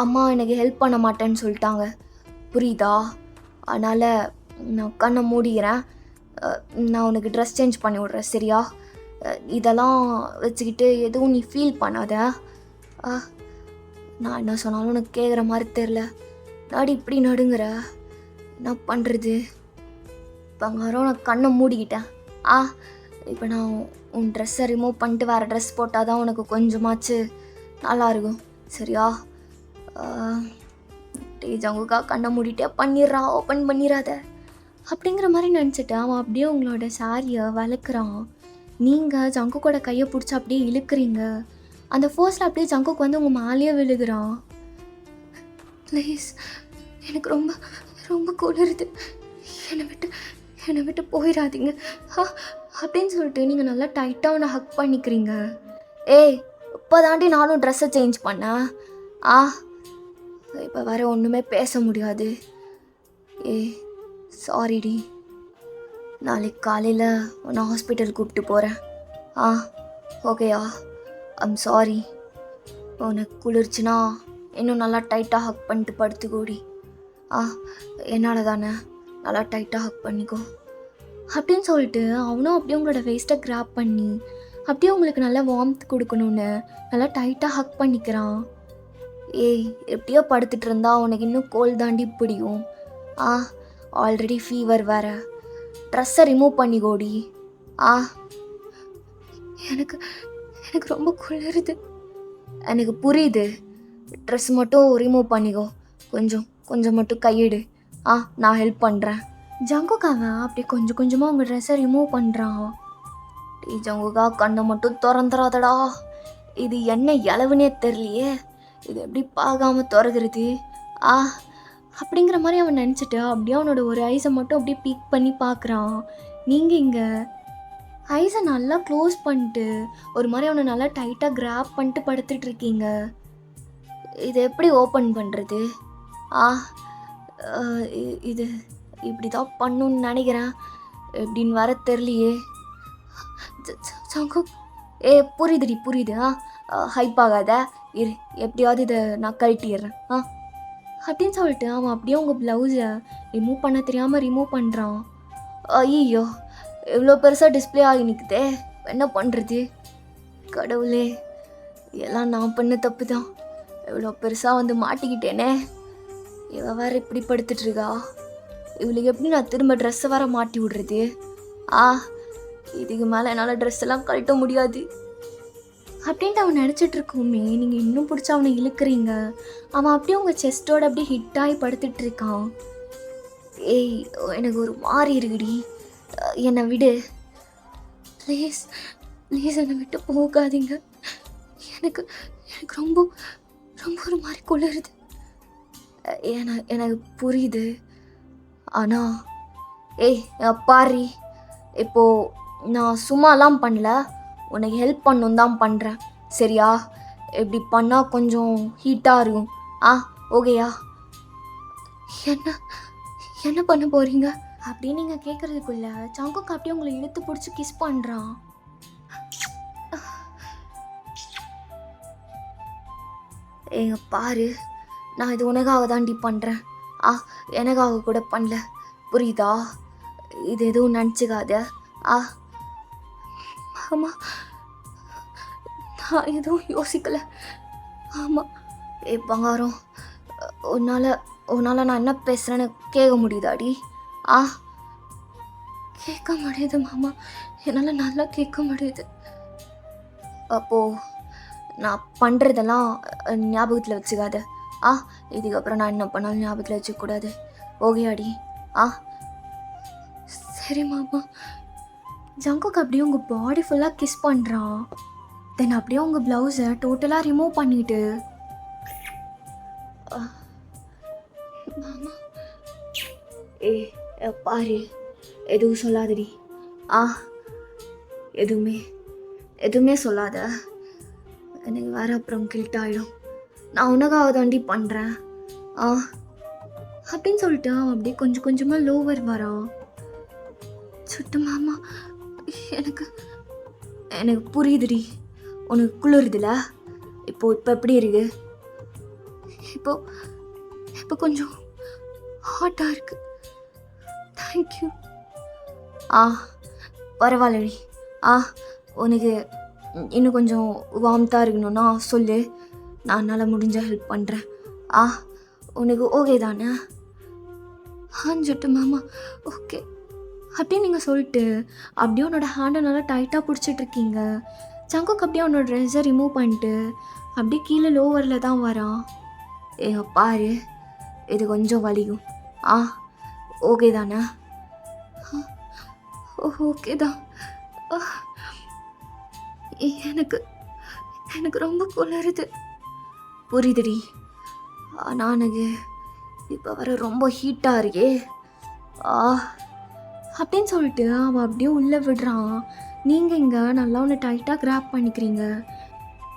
அம்மா எனக்கு ஹெல்ப் பண்ண மாட்டேன்னு சொல்லிட்டாங்க, புரியுதா? அதனால் நான் கண்ணை மூடிக்கிறேன். நான் உனக்கு ட்ரெஸ் சேஞ்ச் பண்ணி விட்றேன், சரியா? இதெல்லாம் வச்சுக்கிட்டு எதுவும் நீ ஃபீல் பண்ணாத. நான் என்ன சொன்னாலும் உனக்கு கேட்குற மாதிரி தெரில. நாடி இப்படி நடுங்கிற, என்ன பண்ணுறது? பங்காரம் நான் கண்ணை மூடிக்கிட்டேன். இப்போ நான் உன் ட்ரெஸ்ஸை ரிமூவ் பண்ணிட்டு வேறு ட்ரெஸ் போட்டால் தான் உனக்கு கொஞ்சமாச்சு நல்லாயிருக்கும், சரியா? ஜங்குக்கா கண்ணை மூடிட்டே பண்ணிடுறா, ஓப்பன் பண்ணிடாத அப்படிங்கிற மாதிரி நினச்சிட்டு அவன் அப்படியே உங்களோட சாரியை வளர்க்குறான். நீங்கள் ஜங்குக்கோட கையை பிடிச்சி அப்படியே இழுக்கிறீங்க. அந்த ஃபோர்ஸில் அப்படியே ஜங்குக்கு வந்து உங்கள் மேலேயே விழுகிறான். ப்ளீஸ் எனக்கு ரொம்ப ரொம்ப குளிருது, என்னை விட்டு போயிடாதீங்க அப்படின்னு சொல்லிட்டு நீங்கள் நல்லா டைட்டாக அவனை ஹக் பண்ணிக்கிறீங்க. இப்போ தாண்டி நானும் ட்ரெஸ்ஸை சேஞ்ச் பண்ணேன். இப்போ வேறு ஒன்றுமே பேச முடியாது. சாரிடி, நாளைக்கு காலையில் உன்னை ஹாஸ்பிட்டல் கூப்பிட்டு போகிறேன். ஓகேயா? I'm sorry. உனக்கு குளிர்ச்சுன்னா இன்னும் நல்லா டைட்டாக ஹக் பண்ணிட்டு படுத்துக்கோடி. என்னால் தானே, நல்லா டைட்டாக ஹக் பண்ணிக்கோ அப்படின்னு சொல்லிட்டு அவனும் அப்படியே உங்களோட வேஸ்ட்டை கிராப் பண்ணி அப்படியே உங்களுக்கு நல்லா வார்ம்த் கொடுக்கணுன்னு நல்லா டைட்டாக ஹக் பண்ணிக்கிறான். எப்படியோ படுத்துட்டு இருந்தா உனக்கு இன்னும் கோல் தாண்டி பிடிக்கும். ஆல்ரெடி ஃபீவர் வேறு, ட்ரெஸ்ஸை ரிமூவ் பண்ணிக்கோடி. எனக்கு ரொம்ப குளிருது. எனக்கு புரியுது, ட்ரெஸ் மட்டும் ரிமூவ் பண்ணிக்கோ. கொஞ்சம் மட்டும் கையிடு. நான் ஹெல்ப் பண்ணுறேன். ஜங்குக்காவை அப்படி கொஞ்சம் கொஞ்சமாக உங்கள் ட்ரெஸ்ஸை ரிமூவ் பண்ணுறான். ஜங்குக்கா கண்ணை மட்டும் திறந்துடாதடா, இது என்ன இளவுனே தெரியலையே, இது எப்படி பார்க்காம திறக்கிறது அப்படிங்கிற மாதிரி அவன் நினச்சிட்டு அப்படியே அவனோட ஒரு ஐஸை மட்டும் அப்படியே பீக் பண்ணி பார்க்குறான். நீங்கள் இங்கே ஐஸை நல்லா க்ளோஸ் பண்ணிட்டு ஒரு மாதிரி அவனை நல்லா டைட்டாக கிராப் பண்ணிட்டு படுத்துட்டு இருக்கீங்க. இதை எப்படி ஓப்பன் பண்ணுறது? இது இப்படி தான் பண்ணணுன்னு நினைக்கிறேன், எப்படின்னு வர தெரியலையே. ஜங்குக் புரியுதுடி புரியுது. ஹைப் ஆகாத, இரு எப்படியாவது இதை நான் கழட்டிடுறேன் அப்படின்னு சொல்லிட்டு அவன் அப்படியே உங்கள் ப்ளவுஸை ரிமூவ் பண்ண தெரியாமல் ரிமூவ் பண்ணுறான். ஐயோ, இவ்வளோ பெருசாக டிஸ்பிளே ஆகி நிற்குதே, என்ன பண்ணுறது? கடவுளே, எல்லாம் நான் பண்ண தப்பு தான். இவ்வளோ பெருசாக வந்து மாட்டிக்கிட்டேனே. இவ வேறு இப்படி படுத்துட்ருக்கா. இவளுக்கு எப்படி நான் திரும்ப ட்ரெஸ்ஸை வேற மாட்டி விடுறது? இதுக்கு மேலே என்னால் ட்ரெஸ் எல்லாம் கழட்ட முடியாது அப்படின்ட்டு அவன் நினச்சிட்டு இருக்கோமே, நீங்கள் இன்னும் பிடிச்சி அவனை இழுக்கிறீங்க. அவன் அப்படியே உங்கள் செஸ்ட்டோட அப்படியே ஹிட் ஆகி படுத்துட்டு இருக்கான். எனக்கு ஒரு மாதிரி இருக்குடி, என்னை விடு ப்ளீஸ் ப்ளீஸ், என்னை விட்டு போகாதீங்க. எனக்கு எனக்கு ரொம்ப ரொம்ப ஒரு மாதிரி குளிருது. எனக்கு புரியுது. ஆனால் பாரி, இப்போது நான் சும்மாலாம் பண்ணல, உனக்கு ஹெல்ப் பண்ணணும் தான் பண்ணுறேன், சரியா? இப்படி பண்ணால் கொஞ்சம் ஹீட்டாக இருக்கும். ஓகேயா? என்ன பண்ண போகிறீங்க அப்படின்னு நீங்கள் கேட்குறதுக்குள்ள ஜங்குக் அப்படியே உங்களை இழுத்து பிடிச்சி கிஸ் பண்ணுறான். பாரு, நான் இது உனக்காக தாண்டி பண்ணுறேன். எனக்காக கூட பண்ணல, புரியுதா? இது எதுவும் நினச்சிக்காத. ஆமாம், நான் எதுவும் யோசிக்கலை. ஆமாம். பங்காரம், உன்னால் நான் என்ன பேசுகிறேன்னு கேட்க முடியுதாடி? கேட்க முடியுது மாமா, என்னால் நல்லா கேட்க முடியுது. அப்போது நான் பண்ணுறதெல்லாம் ஞாபகத்தில் வச்சுக்காத. இதுக்கப்புறம் நான் என்ன பண்ணாலும் ஞாபகத்தில் வச்சுக்கூடாது, ஓகேயாடி? சரி மாமா. ஜங்குக் அப்படியே உங்கள் பாடி ஃபுல்லாக கிஸ் பண்ணுறான். தென் அப்படியே உங்கள் ப்ளவுஸை டோட்டலாக ரிமூவ் பண்ணிவிட்டு, மாமா பாரு, எதுவும் சொல்லாதடி. எதுவுமே சொல்லாத. எனக்கு வேறு அப்புறம் கில்ட் ஆகிடும். நான் உனக்காக தாண்டி பண்ணுறேன் அப்படின்னு சொல்லிட்டு அவன் அப்படியே கொஞ்சம் கொஞ்சமாக லோவர் வரான். சுட்டு மாமா, எனக்கு புரியுதுடி, உனக்கு குளிருதுல. இப்போ எப்படி இருக்கு? இப்போ கொஞ்சம் ஹாட்டாக இருக்கு. தேங்க்யூ. பரவாயில்லடி. உனக்கு இன்னும் கொஞ்சம் வார்ம்த்தாக இருக்கணும்னா சொல்லு, நான் என்னால் முடிஞ்ச ஹெல்ப் பண்ணுறேன். உனக்கு ஓகே தானே? சுட்டு மாமா, ஓகே அப்படின்னு நீங்கள் சொல்லிட்டு அப்படியே உன்னோட ஹேண்டை நல்லா டைட்டாக பிடிச்சிட்ருக்கீங்க. ஜங்குக் அப்படியே உன்னோட ட்ரெஸ்ஸை ரிமூவ் பண்ணிட்டு அப்படியே கீழே லோவரில் தான் வரான். பாரு, இது கொஞ்சம் வலிக்கும். ஓகே தானே? ஓகே தான். எனக்கு ரொம்ப குளிருது. புரியுதுடி, ஆனால் எனக்கு இப்போ வர ரொம்ப ஹீட்டாக இருக்கே அப்படின்னு சொல்லிட்டு அவன் அப்படியே உள்ளே விடுறான். நீங்கள் இங்கே நல்லா ஒன்று டைட்டாக கிராப் பண்ணிக்கிறீங்க.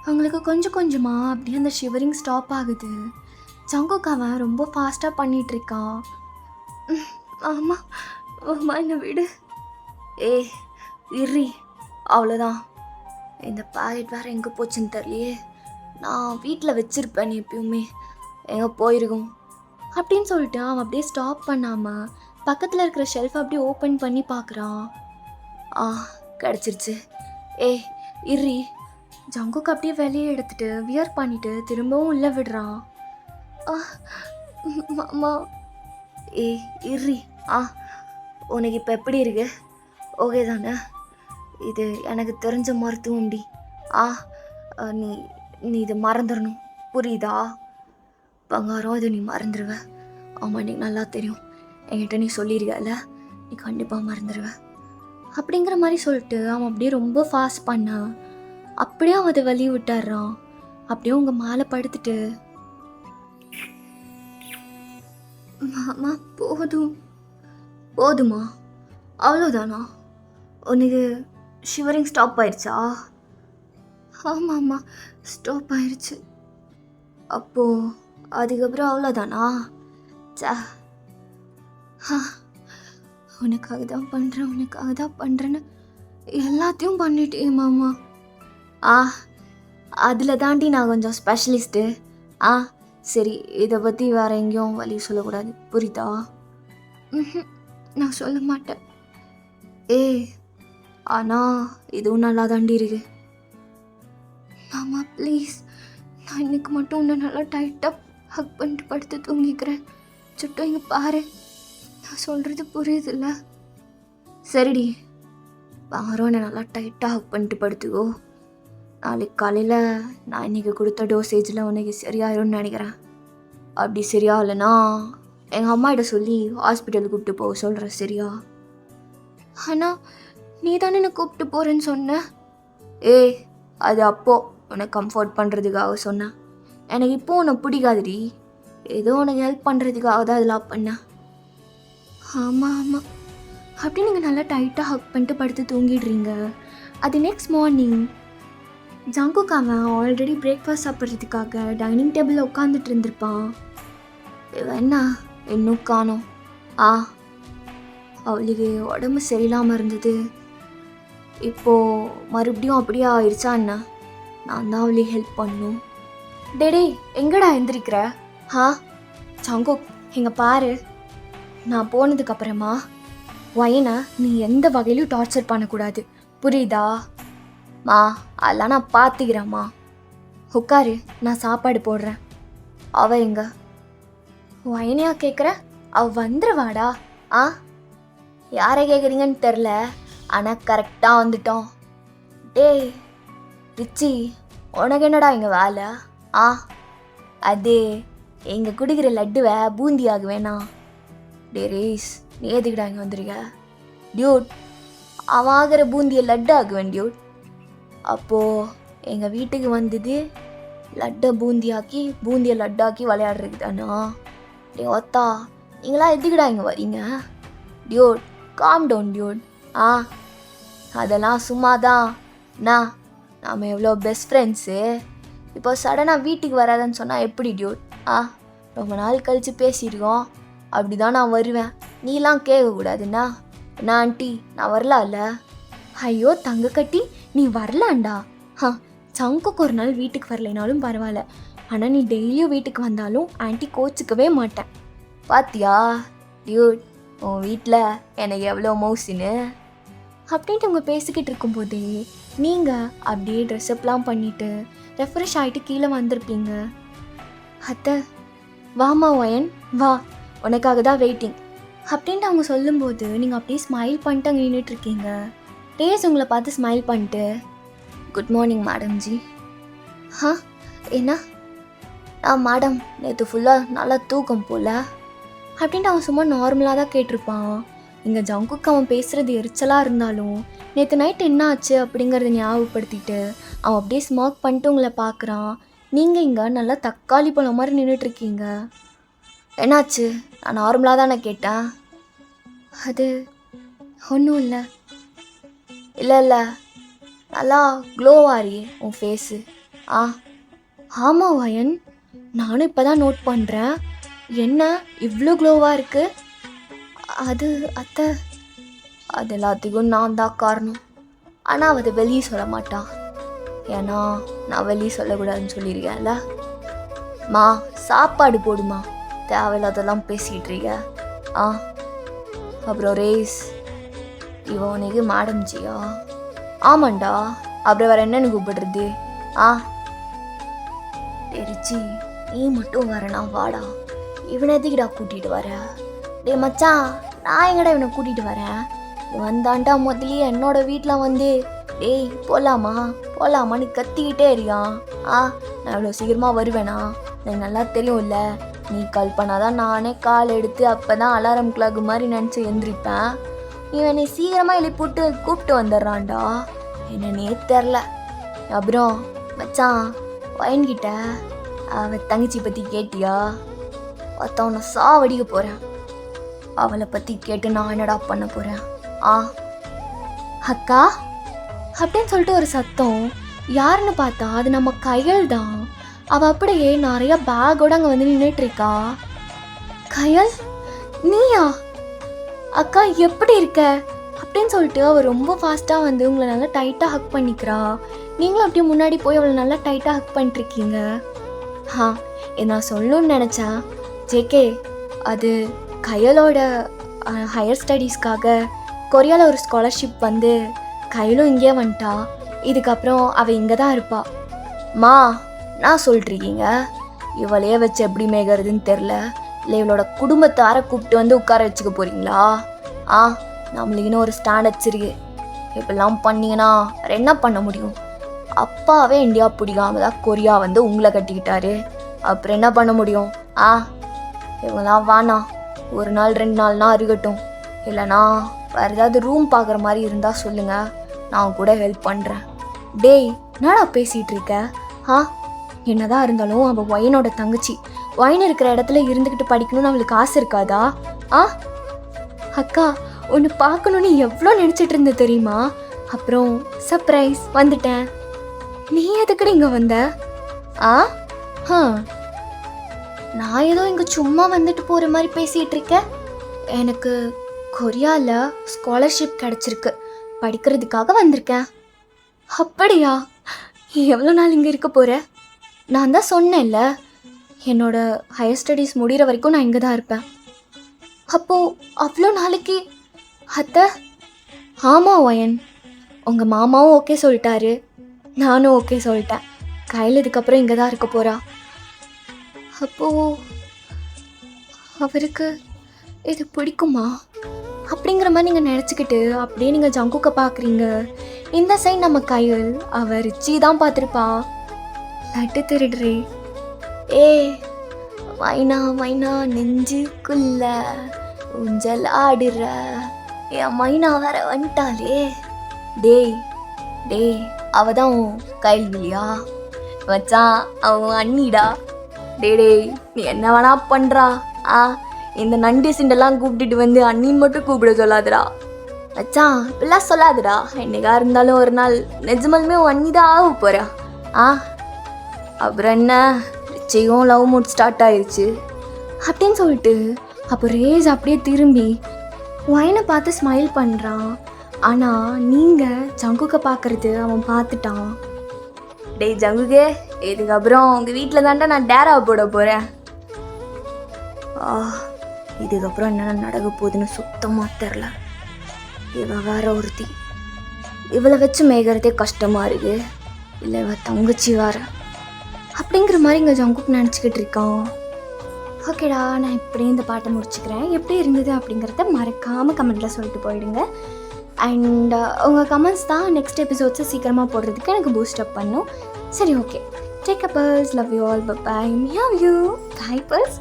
அவங்களுக்கு கொஞ்சம் கொஞ்சமாக அப்படியே அந்த ஷிவரிங் ஸ்டாப் ஆகுது. ஜங்குக் அவன் ரொம்ப ஃபாஸ்ட்டாக பண்ணிகிட்ருக்கான். ஆமாம், என்னை விடு. இறி, அவ்வளோதான். இந்த பேரட் வேறு எங்கே போச்சுன்னு தெரியலையே. நான் வீட்டில் வச்சுருப்பேன், நீ எப்பயுமே எங்கே போயிருக்கும் அப்படின்னு சொல்லிட்டு அவன் அப்படியே ஸ்டாப் பண்ணாமல் பக்கத்தில் இருக்கிற ஷெல்ஃப் அப்படியே ஓப்பன் பண்ணி பார்க்குறான். கிடச்சிருச்சு. இறி, ஜங்குக் அப்படியே வெளியே எடுத்துகிட்டு வியர் பண்ணிவிட்டு திரும்பவும் உள்ளே விடுறான். மாமா. இறி, உனக்கு இப்போ எப்படி இருக்கு? ஓகே தானே? இது எனக்கு தெரிஞ்ச மருத்துவம்டி. நீ இதை மறந்துடணும், புரியுதா? பங்காரம், இது நீ மறந்துடுவ. ஆமாம், எனக்கு நல்லா தெரியும், என்கிட்ட நீ சொல்லியிருக்கல, நீ கண்டிப்பாக மறந்துடுவ அப்படிங்கிற மாதிரி சொல்லிட்டு அவன் அப்படியே ரொம்ப ஃபாஸ்ட் பண்ணான். அப்படியே அவன் அதை வலி விட்டுறான். அப்படியே உங்கள் மேலே படுத்துட்டு, மாமா போதுமா? அவ்வளோதானா? உனக்கு ஷிவரிங் ஸ்டாப் ஆயிடுச்சா? ஆமாம்மா, ஸ்டாப் ஆயிடுச்சு. அப்போது அதுக்கப்புறம் அவ்வளோதானா? உனக்காக தான் பண்ணுறேன்னு எல்லாத்தையும் பண்ணிட்டே மாமா. ஆ அதில் தாண்டி நான் கொஞ்சம் ஸ்பெஷலிஸ்ட்டு. ஆ சரி, இதை பற்றி வேறு எங்கேயும் வழி சொல்லக்கூடாது, புரியுதா? நான் சொல்ல மாட்டேன். ஆனால் இதுவும் நல்லா தாண்டி இருக்கு. ஆமாம் ப்ளீஸ், நான் இன்னைக்கு மட்டும் உன்னை நல்லா டைட்டாக ஹக் பண்ணிட்டு படுத்து தூங்கிக்கிறேன். சுட்டும் இங்கே பாரு, நான் சொல்கிறது புரியுதுல்ல? சரிடி, பாரு, என்னை நல்லா டைட்டாக ஹக் பண்ணிட்டு படுத்துக்கோ. நாளைக்கு காலையில் நான் இன்றைக்கி கொடுத்த டோசேஜில் உனக்கு சரியாயிரும்னு நினைக்கிறேன். அப்படி சரியா இல்லைன்னா எங்கள் அம்மாகிட்ட சொல்லி ஹாஸ்பிட்டலுக்கு கூப்பிட்டு போக சொல்கிறேன், சரியா? ஆனால் நீ தானே என்னை கூப்பிட்டு போகிறேன்னு சொன்ன. அது அப்போது உன்னை கம்ஃபர்ட் பண்ணுறதுக்காக சொன்னேன். எனக்கு இப்போது உன்னை பிடிக்காதுடி, ஏதோ உனக்கு ஹெல்ப் பண்ணுறதுக்காக தான் இதெல்லாம் பண்ணேன். ஆமாம் ஆமாம், அப்படி நீங்கள் நல்லா டைட்டாக ஹக் பண்ணிட்டு படுத்து தூங்கிடுறீங்க. அது நெக்ஸ்ட் மார்னிங் ஜங்குக்கு அவன் ஆல்ரெடி பிரேக்ஃபாஸ்ட் சாப்பிட்றதுக்காக டைனிங் டேபிளில் உட்காந்துட்டு இருந்திருப்பான். இவன் என்ன இன்னும் காணோம். அவளுக்கு உடம்பு சரியில்லாமல் இருந்தது, இப்போது மறுபடியும் அப்படியே ஆயிடுச்சா என்ன? நான் தான் அவளுக்கு ஹெல்ப் பண்ணணும். டேடே எங்கடா எந்திரிக்கிற? ஜங்குக் இங்கே பாரு, நான் போனதுக்கப்புறமா வயனை நீ எந்த வகையிலும் டார்ச்சர் பண்ணக்கூடாது, புரியுதா? அதெல்லாம் நான் பார்த்துக்கிறேம்மா. உட்காரு, நான் சாப்பாடு போடுறேன். அவ எங்க? வயனையா கேட்குற? அவ வந்துடுவாடா. யாரை கேட்குறீங்கன்னு தெரில, ஆனால் கரெக்டாக வந்துட்டோம். டேய் ரிச்சி, உனக்கு என்னடா இங்கே வேலை? அது எங்கே குடிக்கிற லட்டுவை பூந்தி ஆகுவேண்ணா. டே ரேஸ், நீ எதுக்கிடா இங்கே வந்துருக்க? டியூட், அவன் ஆகிற பூந்தியை லட்டு ஆகுவேன் டியூட். அப்போது எங்கள் வீட்டுக்கு வந்தது லட்டை பூந்தியாக்கி பூந்தியை லட்டாக்கி விளையாடுறதுக்கு தானா? டே ஒத்தா, நீங்களா எதுக்குடா இங்கே வரீங்க? Dude calm down dude. அதெல்லாம் சும்மா தான். நாம் எவ்வளோ பெஸ்ட் ஃப்ரெண்ட்ஸு, இப்போ சடனாக வீட்டுக்கு வராதுன்னு சொன்னால் எப்படி டியூட்? ரொம்ப நாள் கழித்து பேசியிருக்கோம், அப்படி தான் நான் வருவேன். நீலாம் கேட்கக்கூடாதுண்ணா. என்ன ஆண்டி, நான் வரலாம்ல? ஐயோ தங்க கட்டி, நீ வரலாண்டா. ஜங்குக்கு ஒரு நாள் வீட்டுக்கு வரலைனாலும் பரவாயில்ல, ஆனால் நீ டெய்லியும் வீட்டுக்கு வந்தாலும் ஆன்ட்டி கோச்சிக்கவே மாட்டேன். பாத்தியா டியூட், உன் வீட்டில் எனக்கு எவ்வளோ மவுசுன்னு அப்படின்ட்டு அவங்க பேசிக்கிட்டு இருக்கும்போதே நீங்கள் அப்படியே ட்ரெஸ்அப்லாம் பண்ணிவிட்டு ரெஃப்ரெஷ் ஆகிட்டு கீழே வந்திருப்பீங்க. அத்தை வாமா வயன் வா, உனக்காக தான் வெயிட்டிங் அப்படின்ட்டு அவங்க சொல்லும்போது நீங்கள் அப்படியே ஸ்மைல் பண்ணிட்டு அங்கே நின்றுட்டுருக்கீங்க. ரேஸ் உங்களை பார்த்து ஸ்மைல் பண்ணிட்டு, குட் மார்னிங் மேடம் ஜி. என்ன? மேடம் நேற்று ஃபுல்லாக நல்லா தூக்கம் போல் அப்படின்ட்டு அவன் சும்மா நார்மலாக தான் கேட்டிருப்பான். இங்கே ஜங்குக்கு அவன் பேசுகிறது எரிச்சலாக இருந்தாலும் நேற்று நைட் என்ன ஆச்சு அப்படிங்கிறத ஞாபகப்படுத்திட்டு அவன் அப்படியே ஸ்மார்க் பண்ணிட்டு உங்களை பார்க்குறான். நீங்கள் இங்கே நல்லா தக்காளி பழம் மாதிரி நின்றுட்டுருக்கீங்க. என்னாச்சு? நான் நார்மலாக தானே கேட்டேன். அது ஒன்றும் இல்லை. இல்லை நல்லா க்ளோவாரியே உன் ஃபேஸு. ஆமாம் வயன், நானும் இப்போ தான் நோட் பண்ணுறேன். என்ன இவ்வளோ க்ளோவாக இருக்குது? அது அத்தை, அது எல்லாத்துக்கும் நான் தான் காரணம். ஆனால் அவள் அதை வெளியே சொல்ல மாட்டான், ஏன்னா நான் வெளியே சொல்லக்கூடாதுன்னு சொல்லியிருக்கேன்ல. சாப்பாடு போடுமா, தேவையில்லாதெல்லாம் பேசிகிட்டு இருக்க. அப்புறம் ரேஸ், இவன் உனக்கு மேடம் ஜியா? ஆமாண்டா, அப்புறம் வேறு என்னன்னு கூப்பிடுறது? தெரிச்சி நீ மட்டும் வரனா வாடா, இவனை எதுக்கிடா கூட்டிகிட்டு வர? டே மச்சான், நான் எங்கடா இவனை கூட்டிகிட்டு வரேன்? வந்தான்டா முதலே என்னோட வீட்டில் வந்து டேய் போகலாமான்னு கத்திக்கிட்டே இருக்கான். நான் இவ்வளோ சீக்கிரமாக வருவேனா? எனக்கு நல்லா தெரியும்ல, நீ கால் பண்ணாதான் நானே கால் எடுத்து அப்போ தான் அலாரம் கிளாக் மாதிரி நினச்சி எந்திரிப்பேன். இவன் நீ சீக்கிரமாக எழுப்பிட்டு கூப்பிட்டு வந்துடுறான்டா, என்னன்னே தெரில. அப்புறம் மச்சான் வயன்கிட்ட அவன் தங்கச்சி பற்றி கேட்டியா? ஒருத்தவனை சாவடிக்க போகிறேன். அவளை பற்றி கேட்டு நான் என்னடா பண்ண போகிறேன்? அக்கா அப்படின்னு சொல்லிட்டு ஒரு சத்தம். யாருன்னு பார்த்தா அது நம்ம கயல் தான். அவள் அப்படியே நிறைய பேக்கோடு அங்கே வந்து நின்றுட்டுருக்கா. கயல், நீயா? அக்கா எப்படி இருக்க? அப்படின்னு சொல்லிட்டு அவள் ரொம்ப ஃபாஸ்ட்டாக வந்து உங்களை நல்லா டைட்டாக ஹக் பண்ணிக்கிறா. நீங்களும் அப்படியே முன்னாடி போய் அவளை நல்லா டைட்டாக ஹக் பண்ணிட்டுருக்கீங்க. இதை நான் சொல்லணும்னு நினச்சேன். ஜேகே, அது கயலோட ஹையர் ஸ்டடீஸ்க்காக கொரியாவில் ஒரு ஸ்காலர்ஷிப் வந்து கையிலும் இங்கே வந்துட்டா. இதுக்கப்புறம் அவள் இங்கே தான் இருப்பா. நான் சொல்லிட்டுருக்கீங்க, இவளையே வச்சு எப்படி மேய்கிறதுன்னு தெரில. இல்லை இவளோட குடும்பத்தாரை கூப்பிட்டு வந்து உட்கார வச்சுக்க போகிறீங்களா? நம்மளுக்குன்னு ஒரு ஸ்டாண்டர்ட்ஸ் இருக்கு. இப்படிலாம் பண்ணிங்கன்னா என்ன பண்ண முடியும்? அப்பாவே இந்தியா பிடிக்காம தான் கொரியா வந்து உங்களை கட்டிக்கிட்டாரு. அப்புறம் என்ன பண்ண முடியும்? இவங்களாம் வானா, ஒரு நாள் 2 நாள்னா இருக்கட்டும். இல்லைனா வேறு ஏதாவது ரூம் பார்க்குற மாதிரி இருந்தால் சொல்லுங்கள், நான் கூட ஹெல்ப் பண்ணுறேன். டேய், என்னடா பேசிகிட்டு இருக்க? என்னதான் இருந்தாலும் அவள் ஒயினோட தங்கச்சி. ஒயின் இருக்கிற இடத்துல இருந்துக்கிட்டு படிக்கணும்னு அவளுக்கு ஆசை இருக்காதா? அக்கா, ஒன்று பார்க்கணுன்னு எவ்வளோ நினச்சிட்டு இருந்த தெரியுமா? அப்புறம் சர்ப்ரைஸ் வந்துட்டேன். நீ எதுக்குடி இங்கே வந்த? நான் ஏதோ இங்கே சும்மா வந்துட்டு போகிற மாதிரி பேசிகிட்டு இருக்கேன். எனக்கு கொரியாவில் ஸ்காலர்ஷிப் கிடச்சிருக்கு, படிக்கிறதுக்காக வந்திருக்கேன். அப்படியா? எவ்வளோ நாள் இங்கே இருக்க போகிற? நான் தான் சொன்னேன்ல, என்னோட ஹையர் ஸ்டடீஸ் முடிகிற வரைக்கும் நான் இங்கே தான் இருப்பேன். அப்போது அவ்வளோ நாளைக்கு? அத்தை, ஆமாம் ஒயன், உங்கள் மாமாவும் ஓகே சொல்லிட்டாரு, நானும் ஓகே சொல்லிட்டேன். கையில் இதுக்கப்புறம் இங்கே தான் இருக்க போகிறா. அப்போது அவருக்கு இது பிடிக்குமா அப்படிங்கிற மாதிரி நீங்கள் நினச்சிக்கிட்டு அப்படியே நீங்கள் ஜங்குக்கை பார்க்குறீங்க. இந்த சைட் நம்ம கையில் அவ ரிச்சி தான் பார்த்துருப்பா. லட்டு திருடுறே. மைனா மைனா நெஞ்சுக்குள்ள ஊஞ்சல் ஆடுற என் மைனா வேற வந்துட்டாலே. டேய் அவ தான் கைல்விழியா? வச்சான் அவன் அண்ணிடா. டேய் நீ என்ன வேணா பண்ணுறா. இந்த நண்டி சிண்டெல்லாம் கூப்பிட்டுட்டு வந்து அண்ணின்னு மட்டும் கூப்பிட சொல்லாதுடா. வச்சான் இப்பெல்லாம் சொல்லாதுடா. என்னைக்கா இருந்தாலும் ஒரு நாள் நிஜமாலுமே அண்ணி தான் ஆக போகிறா. அப்புறம் என்ன, ரிச்சையும் லவ் மூட் ஸ்டார்ட் ஆயிடுச்சு அப்படின்னு சொல்லிட்டு அப்போ ரேஸ் அப்படியே திரும்பி ஒயினை பார்த்து ஸ்மைல் பண்ணுறான். ஆனால் நீங்கள் ஜங்குக்கை பார்க்குறது அவன் பார்த்துட்டான். டேய் ஜங்குக்கே, இதுக்கப்புறம் உங்கள் வீட்டில் தாண்டா நான் டேரா போட போகிறேன். இதுக்கப்புறம் என்ன நடக்க போகுதுன்னு சுத்தமாக தெரில. இவ வேற ஒருத்தி, இவளை வச்சு மேய்கிறதே கஷ்டமாக இருக்குது. இல்லை இவ தங்கச்சி வேற அப்படிங்கிற மாதிரி இங்கே ஜங்குக் நினச்சிக்கிட்டு இருக்கான். ஓகேடா, நான் இப்படியே இந்த பாட்டை முடிச்சுக்கிறேன். எப்படி இருந்தது அப்படிங்கிறத மறக்காமல் கமெண்ட்டில் சொல்லிட்டு போயிடுங்க. அண்ட் உங்கள் கமெண்ட்ஸ் தான் நெக்ஸ்ட் எபிசோட்ஸை சீக்கிரமாக போடுறதுக்கு எனக்கு பூஸ்டப் பண்ணும். சரி, okay, take a purse, love you all, bye, love you, bye purse.